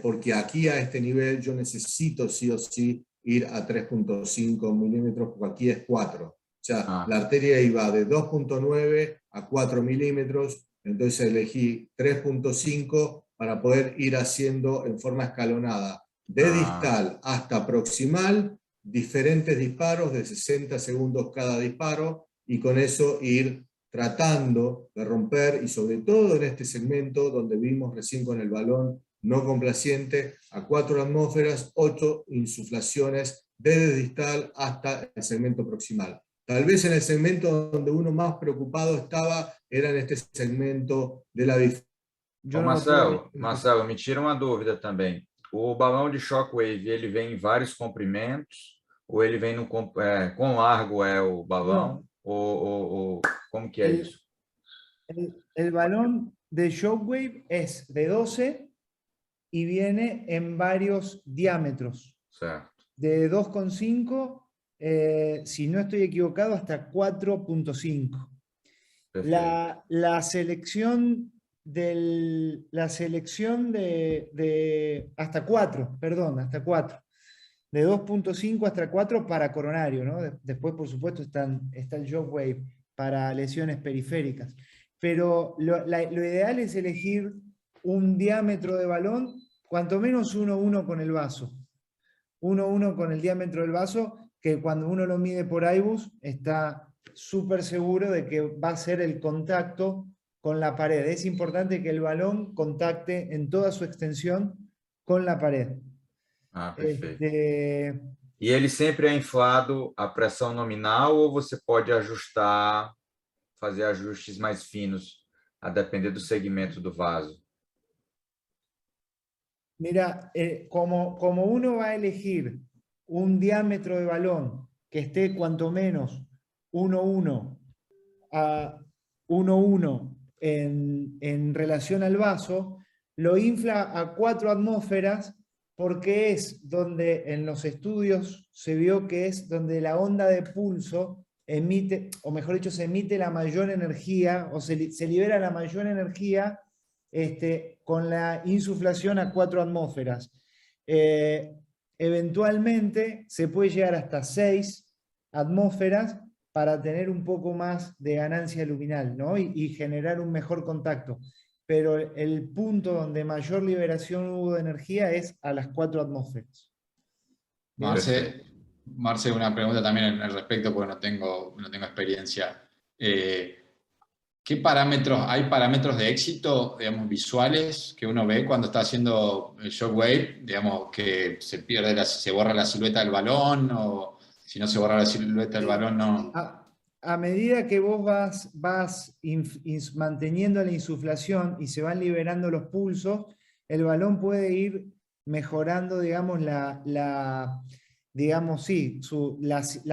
porque aquí a este nivel yo necesito sí o sí ir a 3.5 milímetros, porque aquí es 4. O sea, la arteria iba de 2.9 a 4 milímetros, entonces elegí 3.5 para poder ir haciendo en forma escalonada, de distal hasta proximal, diferentes disparos de 60 segundos cada disparo, y con eso ir tratando de romper, y sobre todo en este segmento donde vimos recién con el balón no complaciente, a 4 atmósferas, 8 insuflaciones desde distal hasta el segmento proximal. Tal vez en el segmento donde uno más preocupado estaba era en este segmento de la Marcelo, me tira uma dúvida também. O balão de Shockwave, ele vem em vários comprimentos, ou ele vem no quão largo é o balão, ou como que é isso? El balón de Shockwave es de 12 y viene en varios diámetros. Certo. De 2,5, si no estoy equivocado, hasta 4,5. La selección de hasta 4, perdón, hasta 4. De 2,5 hasta 4 para coronario, ¿no? Después, por supuesto, está el Shockwave para lesiones periféricas. pero lo ideal es elegir un diámetro de balón, cuanto menos 1:1 con el vaso. 1:1 con el diámetro del vaso, que cuando uno lo mide por IBUS está súper seguro de que va a ser el contacto con la pared. Es importante que el balón contacte en toda su extensión con la pared. Ah, perfeito. E ele sempre é inflado a pressão nominal ou você pode ajustar, fazer ajustes mais finos, a depender do segmento do vaso? Mira, como uno va a elegir un diámetro de balón que esté cuanto menos 1:1 a 1:1 en relación al vaso, lo infla a 4 atmósferas porque es donde en los estudios se vio que es donde la onda de pulso emite, o mejor dicho, se emite la mayor energía, o se libera la mayor energía con la insuflación a 4 atmósferas. Eventualmente se puede llegar hasta 6 atmósferas para tener un poco más de ganancia luminal, ¿no? y generar un mejor contacto. Pero el punto donde mayor liberación hubo de energía es a las 4 atmósferas. Marce, una pregunta también al respecto, porque no tengo experiencia. ¿Qué parámetros, hay parámetros de éxito, digamos, visuales que uno ve cuando está haciendo el Shockwave? Digamos, que se borra la silueta del balón, o si no se borra la silueta del balón, no... A medida que vos vas manteniendo la insuflación y se van liberando los pulsos, el balón puede ir mejorando, digamos, la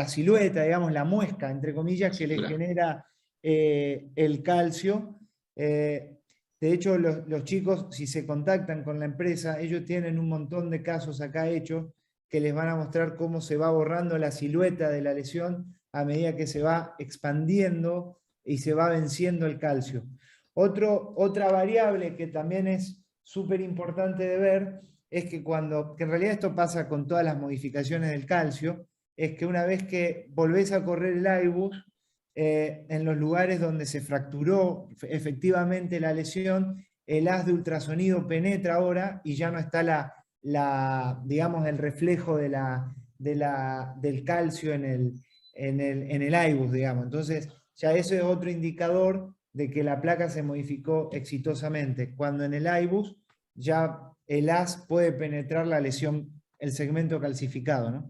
silueta, digamos, la muesca, entre comillas, que le genera el calcio. De hecho, los chicos, si se contactan con la empresa, ellos tienen un montón de casos acá hechos que les van a mostrar cómo se va borrando la silueta de la lesión a medida que se va expandiendo y se va venciendo el calcio. Otra variable que también es súper importante de ver es que en realidad esto pasa con todas las modificaciones del calcio, es que una vez que volvés a correr el IBUS, en los lugares donde se fracturó efectivamente la lesión, el haz de ultrasonido penetra ahora y ya no está digamos, el reflejo del calcio en el IBUS, digamos. Entonces, ya eso es otro indicador de que la placa se modificó exitosamente, cuando en el IBUS ya el haz puede penetrar la lesión, el segmento calcificado, ¿no?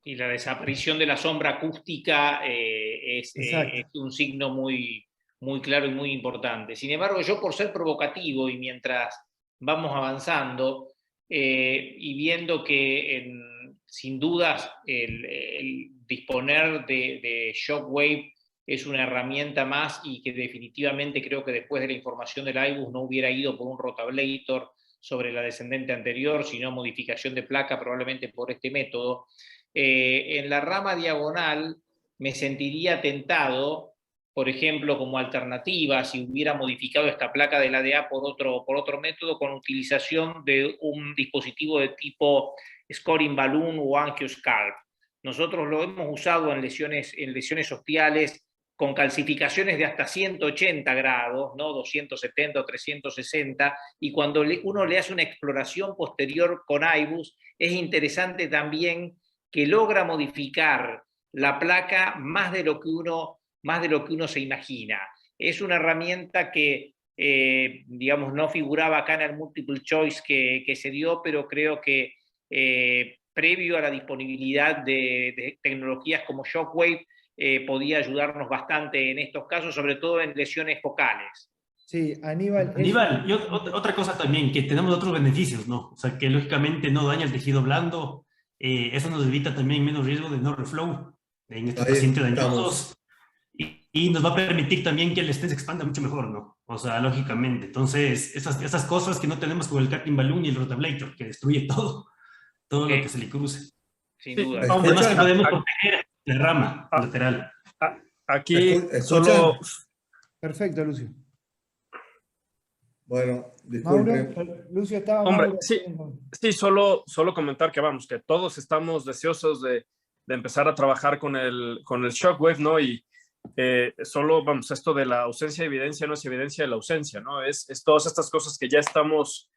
Y la desaparición de la sombra acústica es un signo muy, muy claro y muy importante. Sin embargo, yo, por ser provocativo y mientras vamos avanzando y viendo que sin dudas el disponer de Shockwave es una herramienta más, y que definitivamente creo que después de la información del IBUS no hubiera ido por un rotablator sobre la descendente anterior, sino modificación de placa probablemente por este método. En la rama diagonal me sentiría tentado, por ejemplo, como alternativa, si hubiera modificado esta placa del ADA por otro método, con utilización de un dispositivo de tipo Scoring Balloon o Angioscalp. Nosotros lo hemos usado en lesiones ostiales con calcificaciones de hasta 180 grados, ¿no? 270 o 360, y cuando uno le hace una exploración posterior con IBUS, es interesante también que logra modificar la placa más de lo que uno se imagina. Es una herramienta que, digamos, no figuraba acá en el multiple choice que se dio, pero creo que previo a la disponibilidad de tecnologías como Shockwave, podía ayudarnos bastante en estos casos, sobre todo en lesiones focales. Sí, Aníbal, y otra cosa también, que tenemos otros beneficios, ¿no? O sea, que lógicamente no daña el tejido blando, eso nos evita también menos riesgo de no reflow en estos pacientes dañosos, y nos va a permitir también que el stent se expanda mucho mejor, ¿no? O sea, lógicamente. Entonces, esas cosas que no tenemos con el Cutting Balloon y el rotablator, que destruye todo lo que se le cruce. Sin duda. Además que podemos proteger la rama lateral. Aquí solo... Perfecto, Lucio. Bueno, disculpe. Lucio estaba... Hombre, sí, solo comentar que vamos, que todos estamos deseosos de empezar a trabajar con el Shockwave, ¿no? Y solo, vamos, esto de la ausencia de evidencia no es evidencia de la ausencia, ¿no? Es todas estas cosas que ya estamos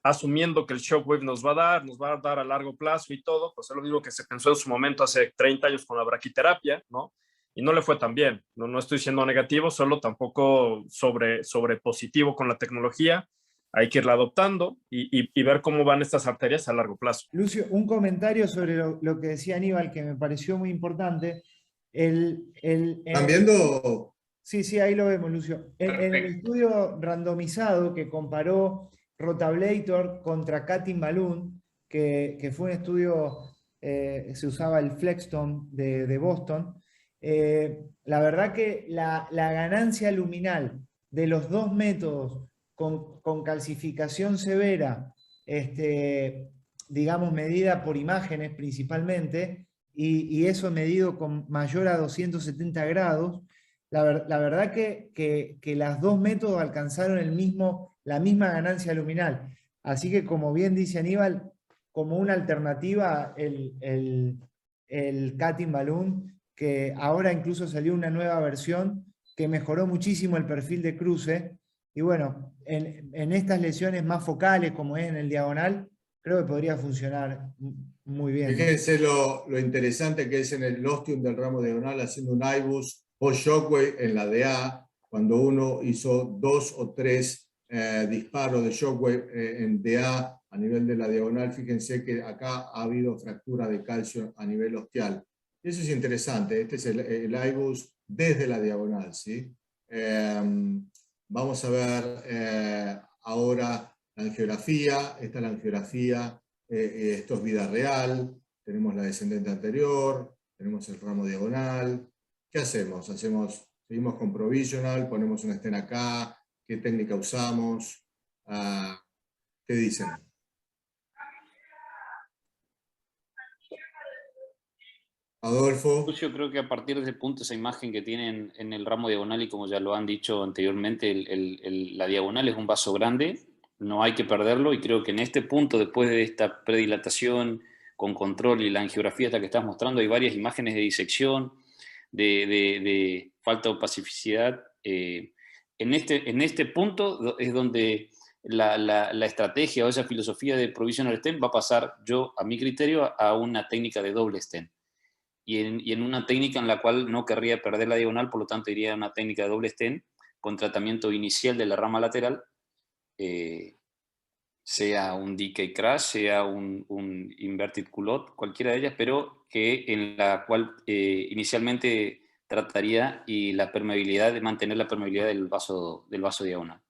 asumiendo que el shockwave nos va a dar a largo plazo y todo, pues es lo mismo que se pensó en su momento hace 30 años con la braquiterapia, ¿no? Y no le fue tan bien. No estoy siendo negativo, solo tampoco sobre positivo con la tecnología. Hay que irla adoptando y ver cómo van estas arterias a largo plazo. Lucio, un comentario sobre lo que decía Aníbal, que me pareció muy importante. ¿Están viendo? Sí, ahí lo vemos, Lucio. En el estudio randomizado que comparó Rotablator contra Cutting Balloon, que fue un estudio, se usaba el Flextone de Boston, la verdad que la ganancia luminal de los dos métodos con calcificación severa, digamos, medida por imágenes principalmente, y eso medido con mayor a 270 grados, la verdad que los dos métodos alcanzaron la misma ganancia luminal. Así que, como bien dice Aníbal, como una alternativa, el Cutting Balloon, que ahora incluso salió una nueva versión que mejoró muchísimo el perfil de cruce. Y bueno, en estas lesiones más focales, como es en el diagonal, creo que podría funcionar muy bien. Fíjense lo interesante que es en el ostium del ramo diagonal, haciendo un IBUS post-shockwave en la DA, cuando uno hizo 2 o 3 disparos de shockwave en DA a nivel de la diagonal. Fíjense que acá ha habido fractura de calcio a nivel ostial. Eso es interesante. Este es el IBUS desde la diagonal, ¿sí? Vamos a ver ahora la angiografía. Esta es la angiografía. Esto es vida real. Tenemos la descendente anterior. Tenemos el ramo diagonal. ¿Qué hacemos? Seguimos con provisional. Ponemos una stent acá. ¿Qué técnica usamos? ¿Qué dicen? Adolfo. Yo creo que a partir de ese punto, esa imagen que tienen en el ramo diagonal, y como ya lo han dicho anteriormente, la diagonal es un vaso grande, no hay que perderlo, y creo que en este punto, después de esta predilatación con control y la angiografía hasta que estás mostrando, hay varias imágenes de disección, de falta de opacificidad. En este punto es donde la estrategia o esa filosofía de provisional stent va a pasar, a mi criterio, a una técnica de doble stent. Y en una técnica en la cual no querría perder la diagonal, por lo tanto iría a una técnica de doble stent con tratamiento inicial de la rama lateral, sea un DK crash, sea un inverted culot, cualquiera de ellas, pero en la cual inicialmente trataría la permeabilidad, de mantener la permeabilidad del vaso diagonal.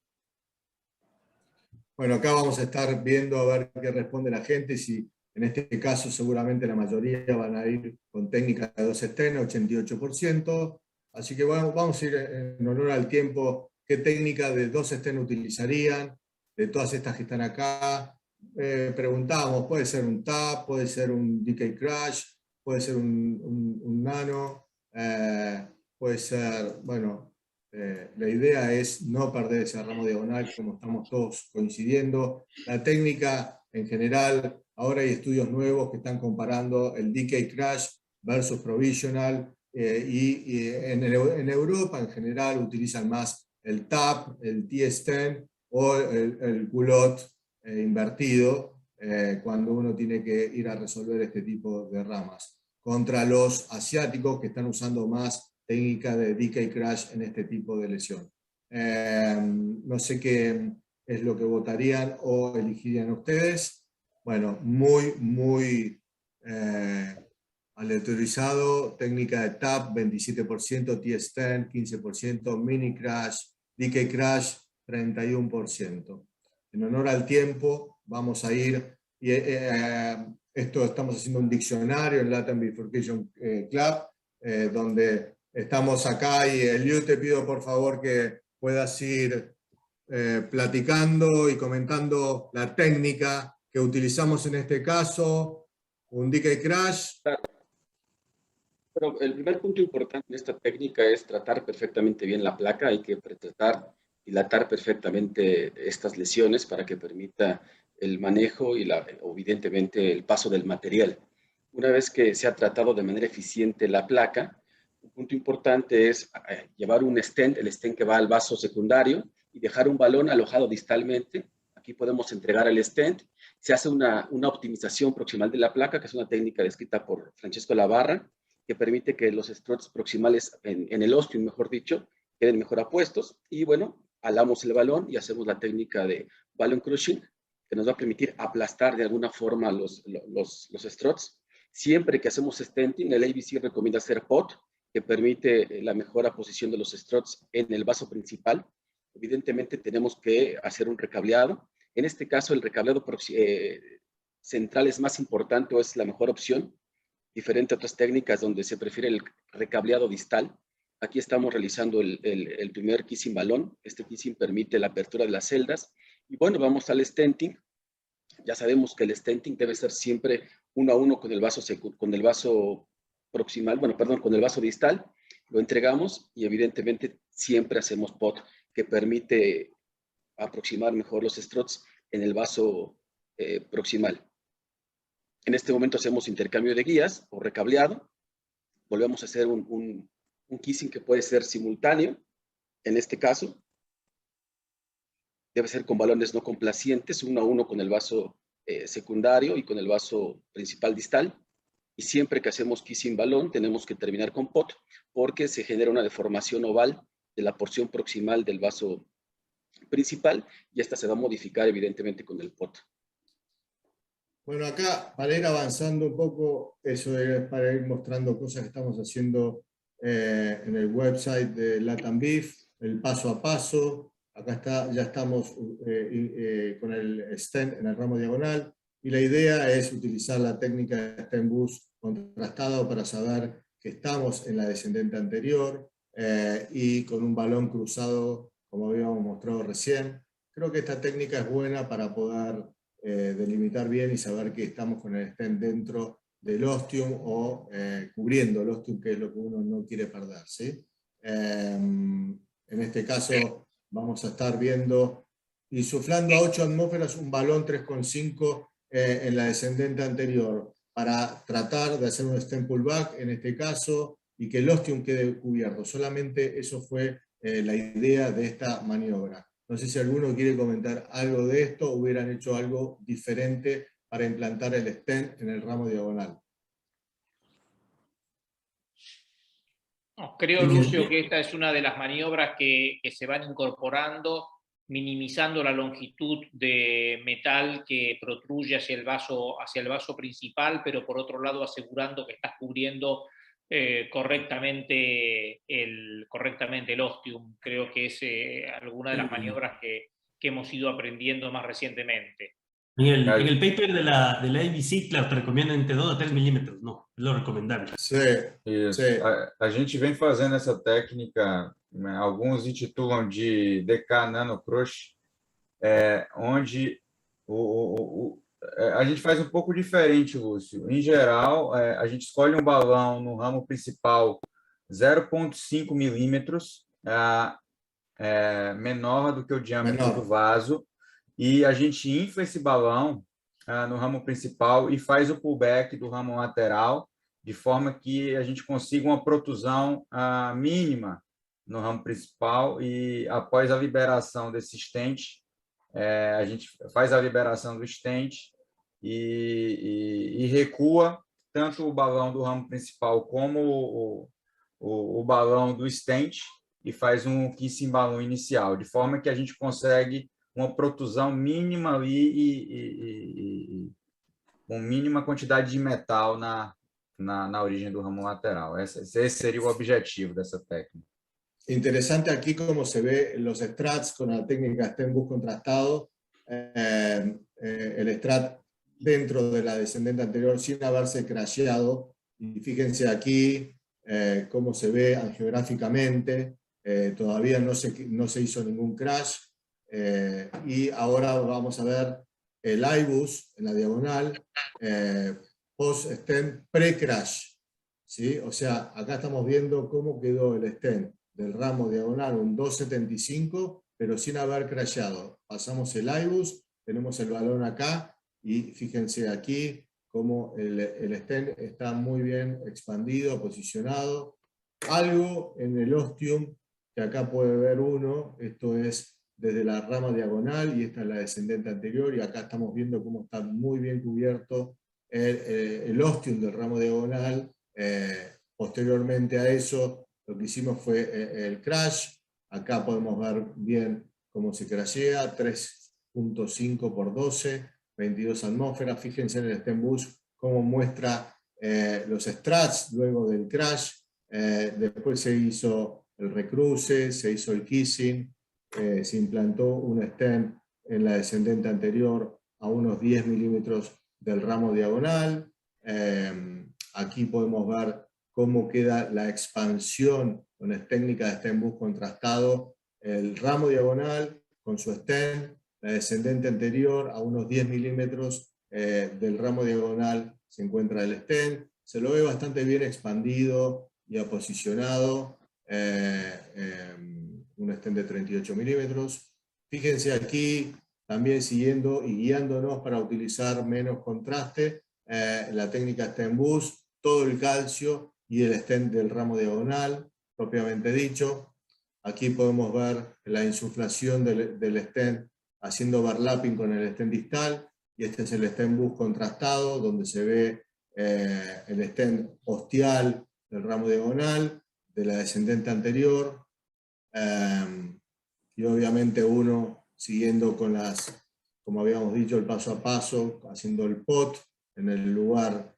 Bueno, acá vamos a estar viendo a ver qué responde la gente. Si en este caso seguramente la mayoría van a ir con técnica de 2 stents, 88%. Así que bueno, vamos a ir en honor al tiempo. ¿Qué técnica de 2 stents utilizarían? De todas estas que están acá. Preguntamos, puede ser un TAP, puede ser un DK Crash, puede ser un nano, puede ser, bueno, la idea es no perder ese ramo diagonal, como estamos todos coincidiendo. La técnica en general, ahora hay estudios nuevos que están comparando el DK Crash versus Provisional, y en Europa en general utilizan más el TAP, el T-stent o el culot invertido, cuando uno tiene que ir a resolver este tipo de ramas. Contra los asiáticos que están usando más técnica de DK Crash en este tipo de lesión. No sé qué es lo que votarían o elegirían ustedes. Bueno, muy aleatorizado. Técnica de TAP 27%, T-stent 15%, Mini Crash, DK Crash 31%. En honor al tiempo, vamos a ir, y esto estamos haciendo un diccionario en Latin Bifurcation Club, donde estamos acá, y Eliu, te pido por favor que puedas ir platicando y comentando la técnica que utilizamos en este caso, un DK Crash. Pero el primer punto importante de esta técnica es tratar perfectamente bien la placa. Hay que tratar, dilatar perfectamente estas lesiones para que permita el manejo y evidentemente el paso del material. Una vez que se ha tratado de manera eficiente la placa, Un punto importante es llevar un stent, el stent que va al vaso secundario, y dejar un balón alojado distalmente. Aquí podemos entregar el stent. Se hace una optimización proximal de la placa, que es una técnica descrita por Francesco Lavarra, que permite que los struts proximales en el ostium, mejor dicho, queden mejor apuestos. Y bueno, alamos el balón y hacemos la técnica de balloon crushing, que nos va a permitir aplastar de alguna forma los struts. Siempre que hacemos stenting, el ABC recomienda hacer POT, que permite la mejor posición de los struts en el vaso principal. Evidentemente tenemos que hacer un recableado. En este caso, el recableado central es más importante o es la mejor opción, diferente a otras técnicas donde se prefiere el recableado distal. Aquí estamos realizando el primer kissing balón. Este kissing permite la apertura de las celdas. Y bueno, vamos al stenting. Ya sabemos que el stenting debe ser siempre 1 a 1 con el vaso proximal, bueno, perdón, con el vaso distal. Lo entregamos y evidentemente siempre hacemos POT, que permite aproximar mejor los struts en el vaso proximal. En este momento hacemos intercambio de guías o recableado. Volvemos a hacer un kissing que puede ser simultáneo. En este caso, debe ser con balones no complacientes, 1 a 1 con el vaso secundario y con el vaso principal distal. Y siempre que hacemos kissing balón, tenemos que terminar con POT, porque se genera una deformación oval de la porción proximal del vaso principal, y esta se va a modificar evidentemente con el POT. Bueno, acá para ir avanzando un poco, eso es para ir mostrando cosas que estamos haciendo en el website de Latam Beef, el paso a paso. Acá está, ya estamos con el stent en el ramo diagonal, y la idea es utilizar la técnica de stent boost contrastado para saber que estamos en la descendente anterior y con un balón cruzado, como habíamos mostrado recién. Creo que esta técnica es buena para poder delimitar bien y saber que estamos con el stent dentro del ostium o cubriendo el ostium, que es lo que uno no quiere perder, ¿sí? En este caso vamos a estar viendo, insuflando a 8 atmósferas un balón 3,5 en la descendente anterior, para tratar de hacer un stent pullback en este caso, y que el ostium quede cubierto. Solamente eso fue la idea de esta maniobra. No sé si alguno quiere comentar algo de esto, o hubieran hecho algo diferente para implantar el stent en el ramo diagonal. No, creo, Lucio, que esta es una de las maniobras que se van incorporando, minimizando la longitud de metal que protruye hacia el vaso principal, pero por otro lado asegurando que estás cubriendo correctamente el ostium. Creo que es alguna de las maniobras que hemos ido aprendiendo más recientemente. En el paper de la ABC, claro, te recomienda entre 2 a 3 milímetros, no, es lo recomendable. Sí, Isso. sí. A gente vem fazendo essa técnica, né, alguns intitulam de DK Nano Crush, onde a gente faz um pouco diferente, Lúcio. Em geral, a gente escolhe um balão no ramo principal 0,5 milímetros, menor do que o diâmetro do vaso, e a gente infla esse balão no ramo principal e faz o pullback do ramo lateral, de forma que a gente consiga uma protusão mínima no ramo principal, e após a liberação desse stent, a gente faz a liberação do stent e recua tanto o balão do ramo principal como o balão do stent, e faz um kissing balão inicial, de forma que a gente consegue uma protusão mínima ali e uma mínima quantidade de metal na origem do ramo lateral. Esse seria o objetivo dessa técnica. Interesante aquí cómo se ve los strats con la técnica stent boost contrastado, el strat dentro de la descendente anterior sin haberse crasheado, y fíjense aquí cómo se ve angiográficamente, todavía no se hizo ningún crash, y ahora vamos a ver el IBUS en la diagonal post-stent pre-crash, ¿sí? O sea, acá estamos viendo cómo quedó el stent del ramo diagonal, un 2,75, pero sin haber crasheado. Pasamos el IBUS, tenemos el balón acá, y fíjense aquí cómo el stent está muy bien expandido, posicionado, algo en el ostium, que acá puede ver uno, esto es desde la rama diagonal y esta es la descendente anterior, y acá estamos viendo cómo está muy bien cubierto el ostium del ramo diagonal. Posteriormente a eso, lo que hicimos fue el crash. Acá podemos ver bien cómo se crashea, 3.5 por 12, 22 atmósferas. Fíjense en el STEMBoost cómo muestra los strats luego del crash. Después se hizo el recruce, se hizo el kissing, se implantó un stem en la descendente anterior a unos 10 milímetros del ramo diagonal. Aquí podemos ver cómo queda la expansión con la técnica de STEMBoost contrastado, el ramo diagonal con su stem, la descendente anterior a unos 10 milímetros del ramo diagonal se encuentra el stem. Se lo ve bastante bien expandido y aposicionado, un stem de 38 milímetros. Fíjense aquí, también siguiendo y guiándonos para utilizar menos contraste, la técnica STEMBoost, todo el calcio y el stem del ramo diagonal, propiamente dicho. Aquí podemos ver la insuflación del stem haciendo overlapping con el stem distal, y este es el STEMBoost contrastado, donde se ve el stem ostial del ramo diagonal, de la descendente anterior, y obviamente uno siguiendo con como habíamos dicho, el paso a paso, haciendo el pot en el lugar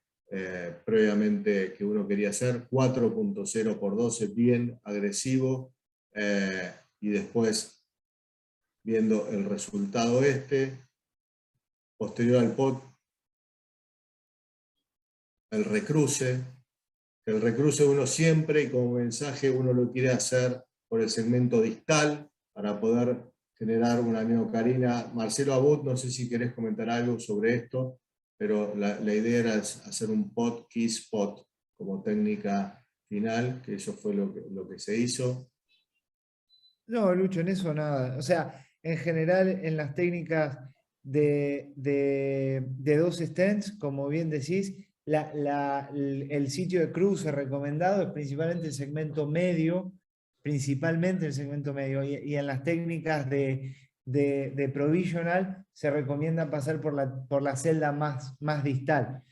previamente que uno quería hacer, 4.0 por 12, bien agresivo, y después viendo el resultado posterior al pot, el recruce. El recruce uno siempre, y como mensaje, uno lo quiere hacer por el segmento distal para poder generar una neocarina. Marcelo Abud, no sé si querés comentar algo sobre esto, pero la idea era hacer un pot, kiss pot, como técnica final, que eso fue lo que se hizo. No, Lucho, en eso nada. O sea, en general, en las técnicas de dos stents, como bien decís, el sitio de cruce recomendado es principalmente el segmento medio, y en las técnicas de provisional se recomienda pasar por la celda más distal,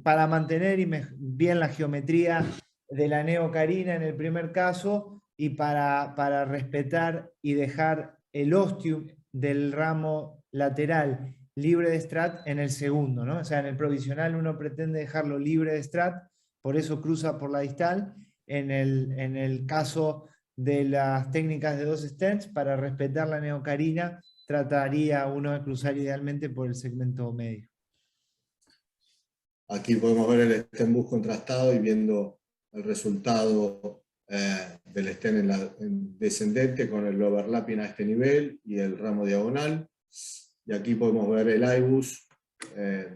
para mantener bien la geometría de la neocarina en el primer caso, y para respetar y dejar el ostium del ramo lateral libre de strat en el segundo, ¿no? O sea, en el provisional uno pretende dejarlo libre de strat, por eso cruza por la distal. En el caso de las técnicas de dos stents, para respetar la neocarina, trataría uno de cruzar idealmente por el segmento medio. Aquí podemos ver el STEMBoost contrastado y viendo el resultado del stem en descendente con el overlapping a este nivel y el ramo diagonal. Y aquí podemos ver el IBUS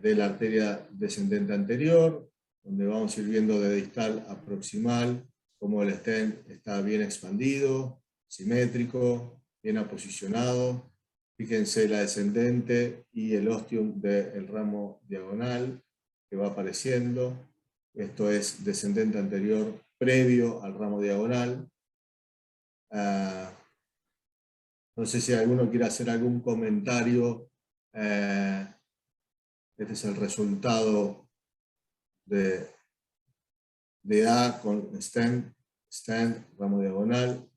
de la arteria descendente anterior, donde vamos a ir viendo de distal a proximal cómo el stem está bien expandido, simétrico, bien aposicionado. Fíjense la descendente y el ostium del ramo diagonal que va apareciendo. Esto es descendente anterior previo al ramo diagonal. No sé si alguno quiere hacer algún comentario. Este es el resultado de A con stand, ramo diagonal.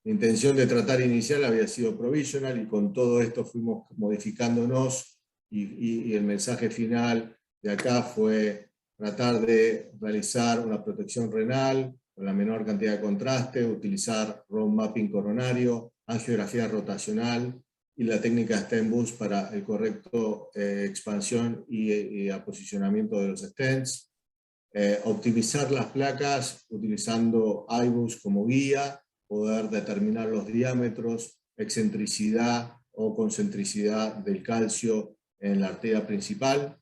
La intención de tratar inicial había sido provisional, y con todo esto fuimos modificándonos, y el mensaje final de acá fue tratar de realizar una protección renal con la menor cantidad de contraste, utilizar road mapping coronario, angiografía rotacional y la técnica STEMBoost para el correcto expansión y aposicionamiento de los stents. Optimizar las placas utilizando IBUS como guía, poder determinar los diámetros, excentricidad o concentricidad del calcio en la arteria principal,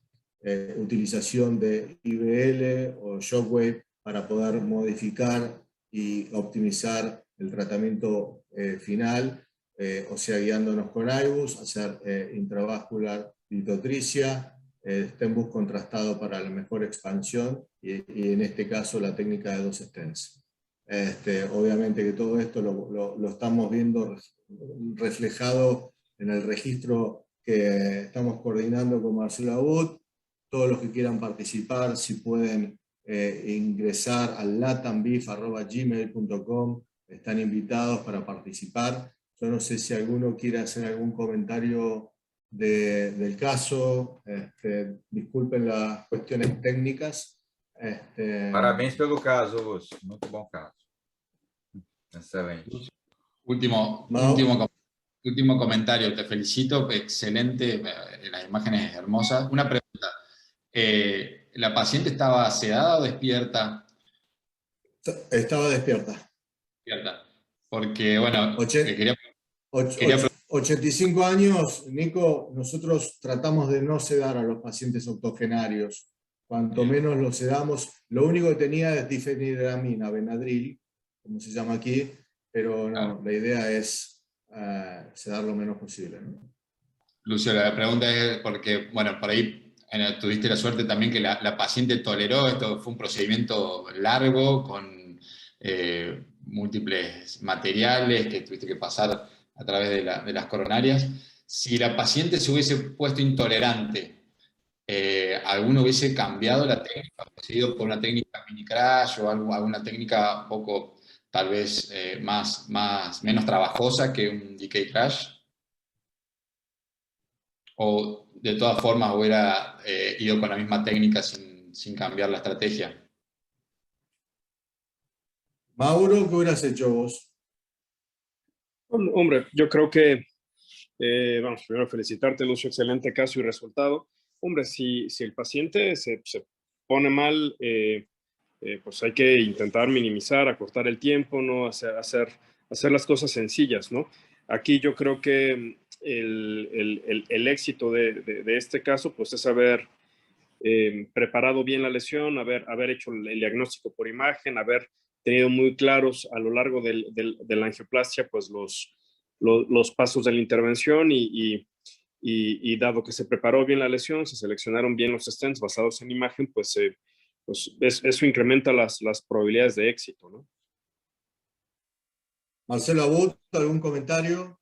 utilización de IBL o Shockwave para poder modificar y optimizar el tratamiento final, o sea, guiándonos con IBUS, hacer intravascular litotricia, Stenbus contrastado para la mejor expansión y en este caso la técnica de 2 stents. Obviamente que todo esto lo estamos viendo reflejado en el registro que estamos coordinando con Marcelo Abud. Todos los que quieran participar, si pueden ingresar al latanbif@gmail.com, están invitados para participar. Yo no sé si alguno quiere hacer algún comentario del caso. Disculpen las cuestiones técnicas. Parabéns pelo caso, Lúcio. Muito bom caso. Excelente. Último comentario. Te felicito. Excelente. Las imágenes hermosas. Una pregunta. ¿La paciente estaba sedada o despierta? Estaba despierta. Despierta. Porque, bueno, 85 años, Nico, nosotros tratamos de no sedar a los pacientes octogenarios. Cuanto menos los sedamos, lo único que tenía es difenhidramina, Benadryl, como se llama aquí, pero no, la idea es sedar lo menos posible, ¿no? Lucio, la pregunta es porque, bueno, por ahí tuviste la suerte también que la paciente toleró, esto fue un procedimiento largo, con múltiples materiales que tuviste que pasar a través de las coronarias. Si la paciente se hubiese puesto intolerante, ¿alguno hubiese cambiado la técnica, procedido por una técnica mini crash o alguna técnica un poco, tal vez, menos trabajosa que un decay crash? ¿O de todas formas hubiera ido con la misma técnica sin cambiar la estrategia? Mauro, ¿qué hubieras hecho vos? Hombre, yo creo que, vamos, primero felicitarte, Lucio, excelente caso y resultado. Hombre, si el paciente se pone mal, pues hay que intentar minimizar, acortar el tiempo, ¿no? Hacer las cosas sencillas, ¿no? Aquí yo creo que el éxito de este caso, pues es haber preparado bien la lesión, haber hecho el diagnóstico por imagen, haber tenido muy claros a lo largo de la angioplastia, pues los pasos de la intervención y dado que se preparó bien la lesión, se seleccionaron bien los stents basados en imagen, pues eso incrementa las probabilidades de éxito, ¿no? Marcelo Abud, ¿algún comentario?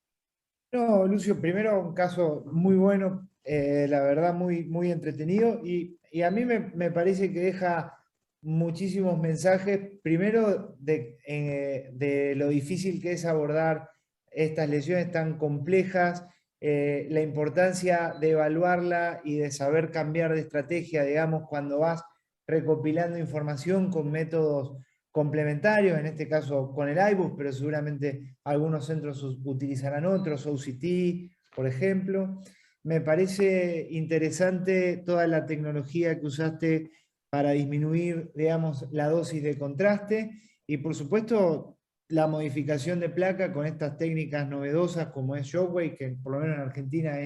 No, Lucio, primero un caso muy bueno, la verdad muy, muy entretenido y a mí me parece que deja muchísimos mensajes, primero de lo difícil que es abordar estas lesiones tan complejas, la importancia de evaluarla y de saber cambiar de estrategia, digamos, cuando vas recopilando información con métodos complementarios, en este caso con el iBus, pero seguramente algunos centros utilizarán otros, OCT, por ejemplo. Me parece interesante toda la tecnología que usaste para disminuir, digamos, la dosis de contraste y, por supuesto, la modificación de placa con estas técnicas novedosas como es Shockwave, que por lo menos en Argentina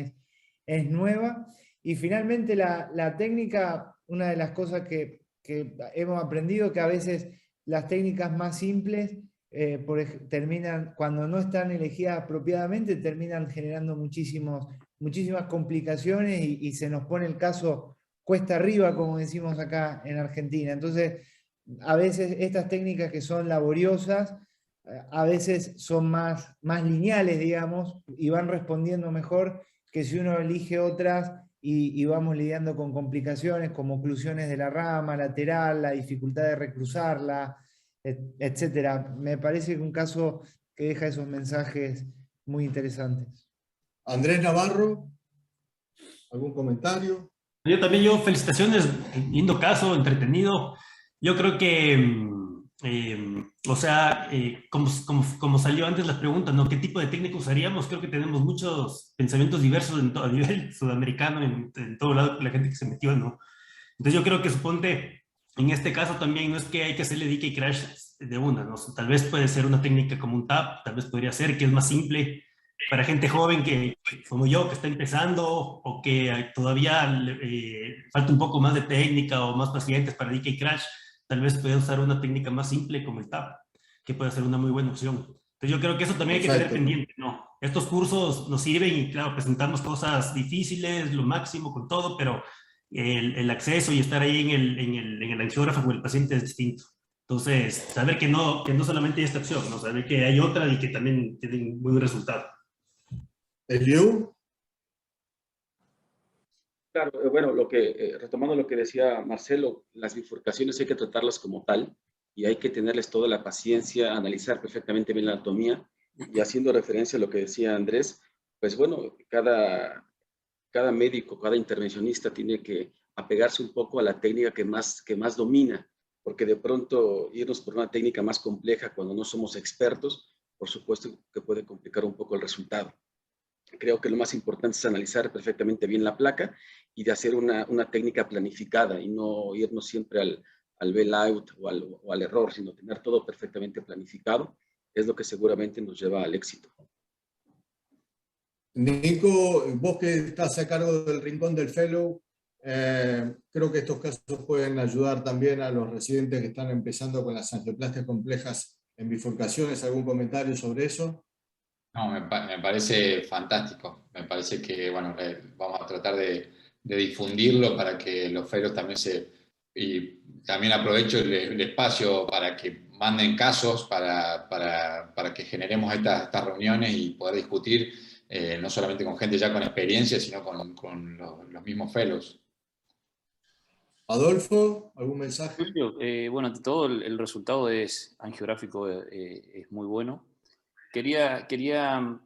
es nueva. Y finalmente la técnica, una de las cosas que hemos aprendido, que a veces las técnicas más simples terminan, cuando no están elegidas apropiadamente, terminan generando muchísimas complicaciones y se nos pone el caso cuesta arriba, como decimos acá en Argentina. Entonces, a veces estas técnicas que son laboriosas, a veces son más lineales, digamos, y van respondiendo mejor que si uno elige otras y vamos lidiando con complicaciones como oclusiones de la rama lateral, la dificultad de recruzarla, etc. Me parece que un caso que deja esos mensajes muy interesantes. Andrés Navarro, ¿algún comentario? Yo felicitaciones, lindo caso, entretenido. Yo creo que, como salió antes la pregunta, ¿no? ¿Qué tipo de técnica usaríamos? Creo que tenemos muchos pensamientos diversos a nivel sudamericano, en todo lado, la gente que se metió, ¿no? Entonces yo creo que suponte, en este caso también no es que hay que hacerle decay crash de una, ¿no? Tal vez puede ser una técnica como un TAP, tal vez podría ser que es más simple para gente joven que, como yo, que está empezando o que todavía falta un poco más de técnica o más pacientes para decay crash, tal vez puede usar una técnica más simple como el TAP, que puede ser una muy buena opción. Entonces yo creo que eso también hay que tener pendiente, ¿no? Estos cursos nos sirven y claro, presentamos cosas difíciles, lo máximo con todo, pero el acceso y estar ahí en el angiógrafo con el paciente es distinto. Entonces, saber que no solamente hay esta opción, ¿no? Saber que hay otra y que también tienen muy buen resultado. ¿Eliu? Claro, bueno, retomando lo que decía Marcelo, las bifurcaciones hay que tratarlas como tal y hay que tenerles toda la paciencia, analizar perfectamente bien la anatomía y haciendo referencia a lo que decía Andrés, pues bueno, cada médico, cada intervencionista tiene que apegarse un poco a la técnica que más domina, porque de pronto irnos por una técnica más compleja cuando no somos expertos, por supuesto que puede complicar un poco el resultado. Creo que lo más importante es analizar perfectamente bien la placa y de hacer una técnica planificada y no irnos siempre al bailout o al error, sino tener todo perfectamente planificado, es lo que seguramente nos lleva al éxito. Nico, vos que estás a cargo del rincón del fellow, creo que estos casos pueden ayudar también a los residentes que están empezando con las angioplastias complejas en bifurcaciones. ¿Algún comentario sobre eso? No, me parece fantástico. Me parece que, bueno, vamos a tratar de difundirlo para que los fellows también y también aprovecho el espacio para que manden casos, para que generemos estas reuniones y poder discutir, no solamente con gente ya con experiencia, sino con los mismos fellows. Adolfo, ¿algún mensaje? Bueno, ante todo el resultado angiográfico es muy bueno. Quería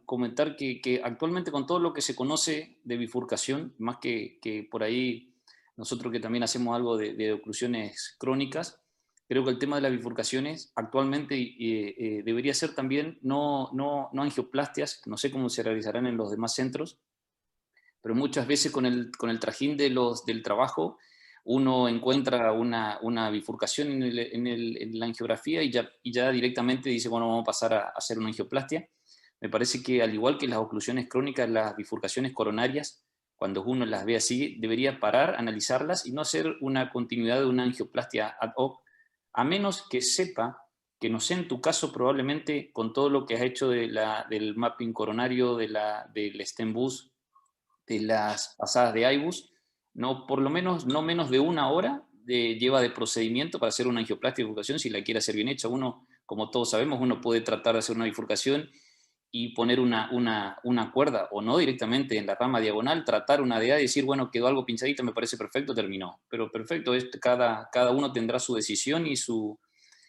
comentar que actualmente con todo lo que se conoce de bifurcación, más que por ahí nosotros que también hacemos algo de oclusiones crónicas, creo que el tema de las bifurcaciones actualmente debería ser también no angioplastias, no sé cómo se realizarán en los demás centros, pero muchas veces con el trajín del trabajo uno encuentra una bifurcación en la angiografía y ya directamente dice, bueno, vamos a pasar a hacer una angioplastia. Me parece que al igual que las oclusiones crónicas, las bifurcaciones coronarias, cuando uno las ve así, debería parar, analizarlas y no hacer una continuidad de una angioplastia ad hoc, a menos que sepa que, no sé, en tu caso probablemente con todo lo que has hecho del mapping coronario, del STEM-BUS, de las pasadas de IBUS, por lo menos no menos de una hora lleva de procedimiento para hacer una angioplastia de bifurcación si la quiere hacer bien hecha. Uno, como todos sabemos, uno puede tratar de hacer una bifurcación y poner una cuerda, o no directamente en la rama diagonal, tratar una DA y decir, bueno, quedó algo pinchadito, me parece perfecto, terminó. Pero perfecto, cada uno tendrá su decisión y su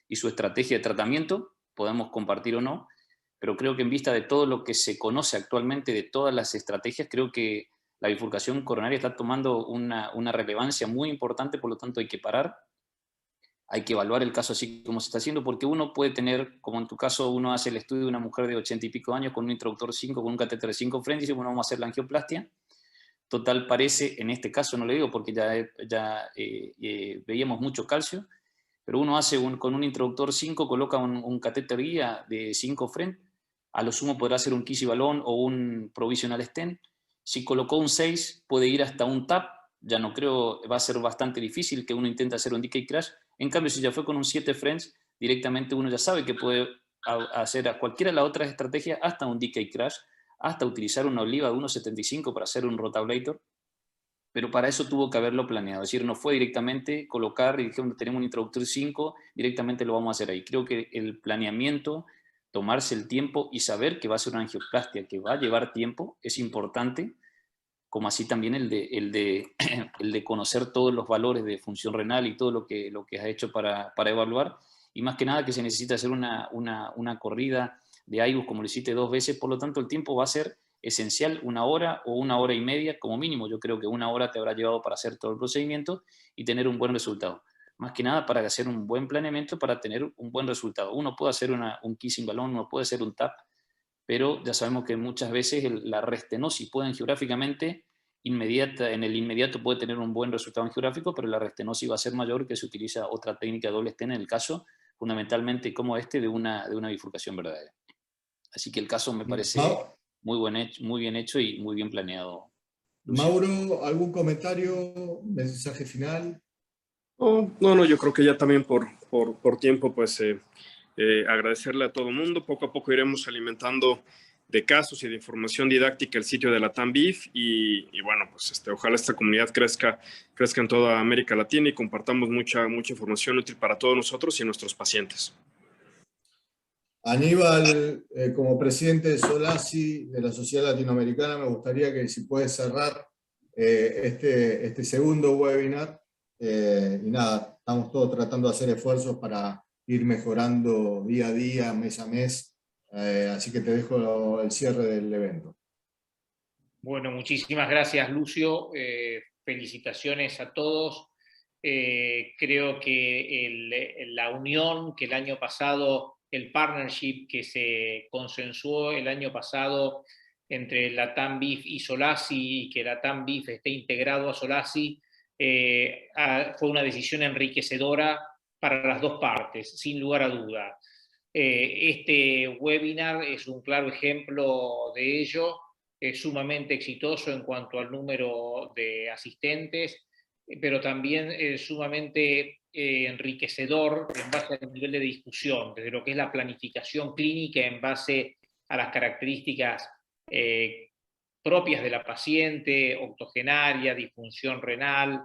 estrategia de tratamiento, podemos compartir o no, pero creo que en vista de todo lo que se conoce actualmente, de todas las estrategias, creo que la bifurcación coronaria está tomando una relevancia muy importante, por lo tanto hay que parar, hay que evaluar el caso así como se está haciendo, porque uno puede tener, como en tu caso, uno hace el estudio de una mujer de 80 y pico años con un introductor 5, con un catéter de 5 frentes, y dice, bueno, vamos a hacer la angioplastia. Total, parece, en este caso no le digo porque ya veíamos mucho calcio, pero uno hace con un introductor 5, coloca un catéter guía de 5 Fren, a lo sumo podrá hacer un Kissy balón o un provisional stent. Si colocó un 6, puede ir hasta un TAP, ya no creo, va a ser bastante difícil que uno intente hacer un decay crash. En cambio, si ya fue con un 7 Friends, directamente uno ya sabe que puede hacer a cualquiera de las otras estrategias, hasta un decay crash, hasta utilizar una oliva de 1.75 para hacer un rotablator. Pero para eso tuvo que haberlo planeado, es decir, no fue directamente colocar y dijeron, tenemos un introductor 5, directamente lo vamos a hacer ahí. Creo que el planeamiento, tomarse el tiempo y saber que va a ser una angioplastia que va a llevar tiempo es importante, como así también el de conocer todos los valores de función renal y todo lo que has hecho para evaluar, y más que nada que se necesita hacer una corrida de IBUS como lo hiciste 2 veces, por lo tanto el tiempo va a ser esencial, 1 hora o 1 hora y media como mínimo. Yo creo que 1 hora te habrá llevado para hacer todo el procedimiento y tener un buen resultado. Más que nada para hacer un buen planeamiento, para tener un buen resultado. Uno puede hacer un kissing balón, uno puede hacer un TAP, pero ya sabemos que muchas veces la restenosis puede angiográficamente en el inmediato puede tener un buen resultado angiográfico, pero la restenosis va a ser mayor que se utiliza otra técnica doble stent en el caso fundamentalmente como de una bifurcación verdadera. Así que el caso me parece muy bien hecho y muy bien planeado. Lucio. Mauro, ¿algún comentario, mensaje final? No, yo creo que ya también por tiempo, pues agradecerle a todo el mundo. Poco a poco iremos alimentando casos y de información didáctica el sitio de LATAM BIF y bueno, pues ojalá esta comunidad crezca en toda América Latina y compartamos mucha información útil para todos nosotros y nuestros pacientes. Aníbal, como presidente de SOLACI, de la Sociedad Latinoamericana, me gustaría que si puedes cerrar este segundo webinar. Y nada, estamos todos tratando de hacer esfuerzos para ir mejorando día a día, mes a mes. Así que te dejo el cierre del evento. Bueno, muchísimas gracias, Lucio. Felicitaciones a todos. Creo que la unión que el año pasado, el partnership que se consensuó el año pasado entre LATAM BIF y SOLACI, y que LATAM BIF esté integrado a SOLACI, fue una decisión enriquecedora para las dos partes, sin lugar a duda. Este webinar es un claro ejemplo de ello, es sumamente exitoso en cuanto al número de asistentes, pero también sumamente enriquecedor en base al nivel de discusión, desde lo que es la planificación clínica en base a las características propias de la paciente, octogenaria, disfunción renal,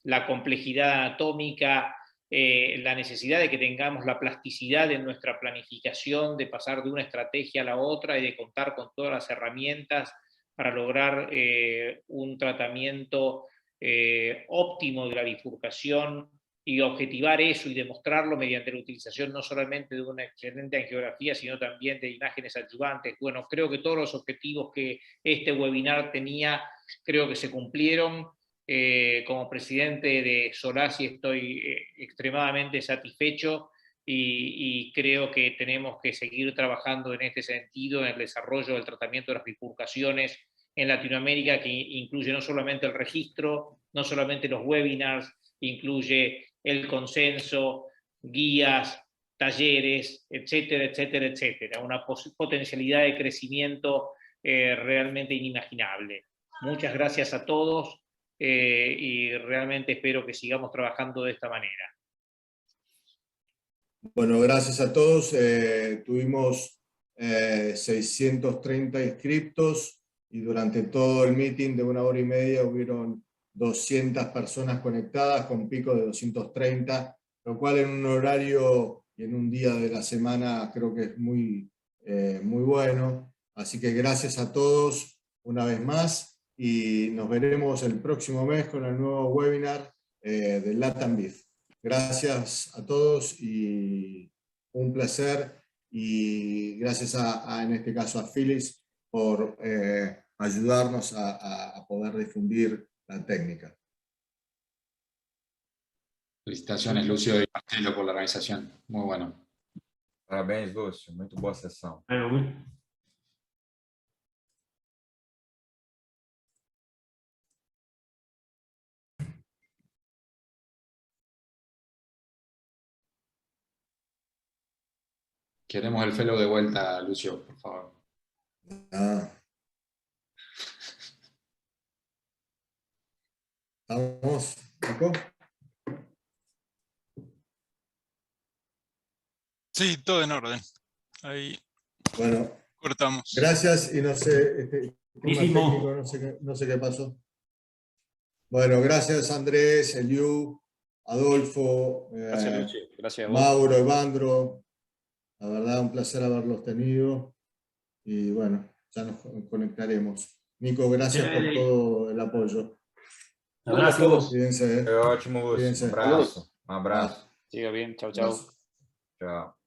la complejidad anatómica, la necesidad de que tengamos la plasticidad en nuestra planificación, de pasar de una estrategia a la otra y de contar con todas las herramientas para lograr un tratamiento óptimo de la bifurcación y objetivar eso y demostrarlo mediante la utilización no solamente de una excelente angiografía, sino también de imágenes adyuvantes. Bueno, creo que todos los objetivos que este webinar tenía, creo que se cumplieron. Como presidente de SOLACI estoy extremadamente satisfecho y creo que tenemos que seguir trabajando en este sentido, en el desarrollo del tratamiento de las bifurcaciones en Latinoamérica, que incluye no solamente el registro, no solamente los webinars, incluye el consenso, guías, talleres, etcétera, etcétera, etcétera. Una potencialidad de crecimiento realmente inimaginable. Muchas gracias a todos y realmente espero que sigamos trabajando de esta manera. Bueno, gracias a todos. Tuvimos 630 inscriptos y durante todo el meeting de 1 hora y media hubieron 200 personas conectadas con pico de 230, lo cual en un horario y en un día de la semana creo que es muy bueno. Así que gracias a todos una vez más y nos veremos el próximo mes con el nuevo webinar de LATAM BIF. Gracias a todos y un placer, y gracias en este caso a Phyllis por ayudarnos a poder difundir la técnica. Felicitaciones, Lucio y Marcelo, por la organización. Muy bueno. Parabéns, Lúcio. Muito boa sessão. Queremos el fellow de vuelta, Lucio, por favor. ¿Estamos, Nico? Sí, todo en orden. Ahí bueno, cortamos. Gracias y no sé, técnico, no sé qué pasó. Bueno, gracias Andrés, Eliu, Adolfo, gracias, Lucio. Gracias a vos. Mauro, Evandro. La verdad, un placer haberlos tenido. Y bueno, ya nos conectaremos. Nico, gracias por todo el apoyo. Un abrazo. Cuídense. Foi ótimo, Lúcio. Cuídense. Um abraço. Um abraço. Siga bien. Chao, chao. Tchau.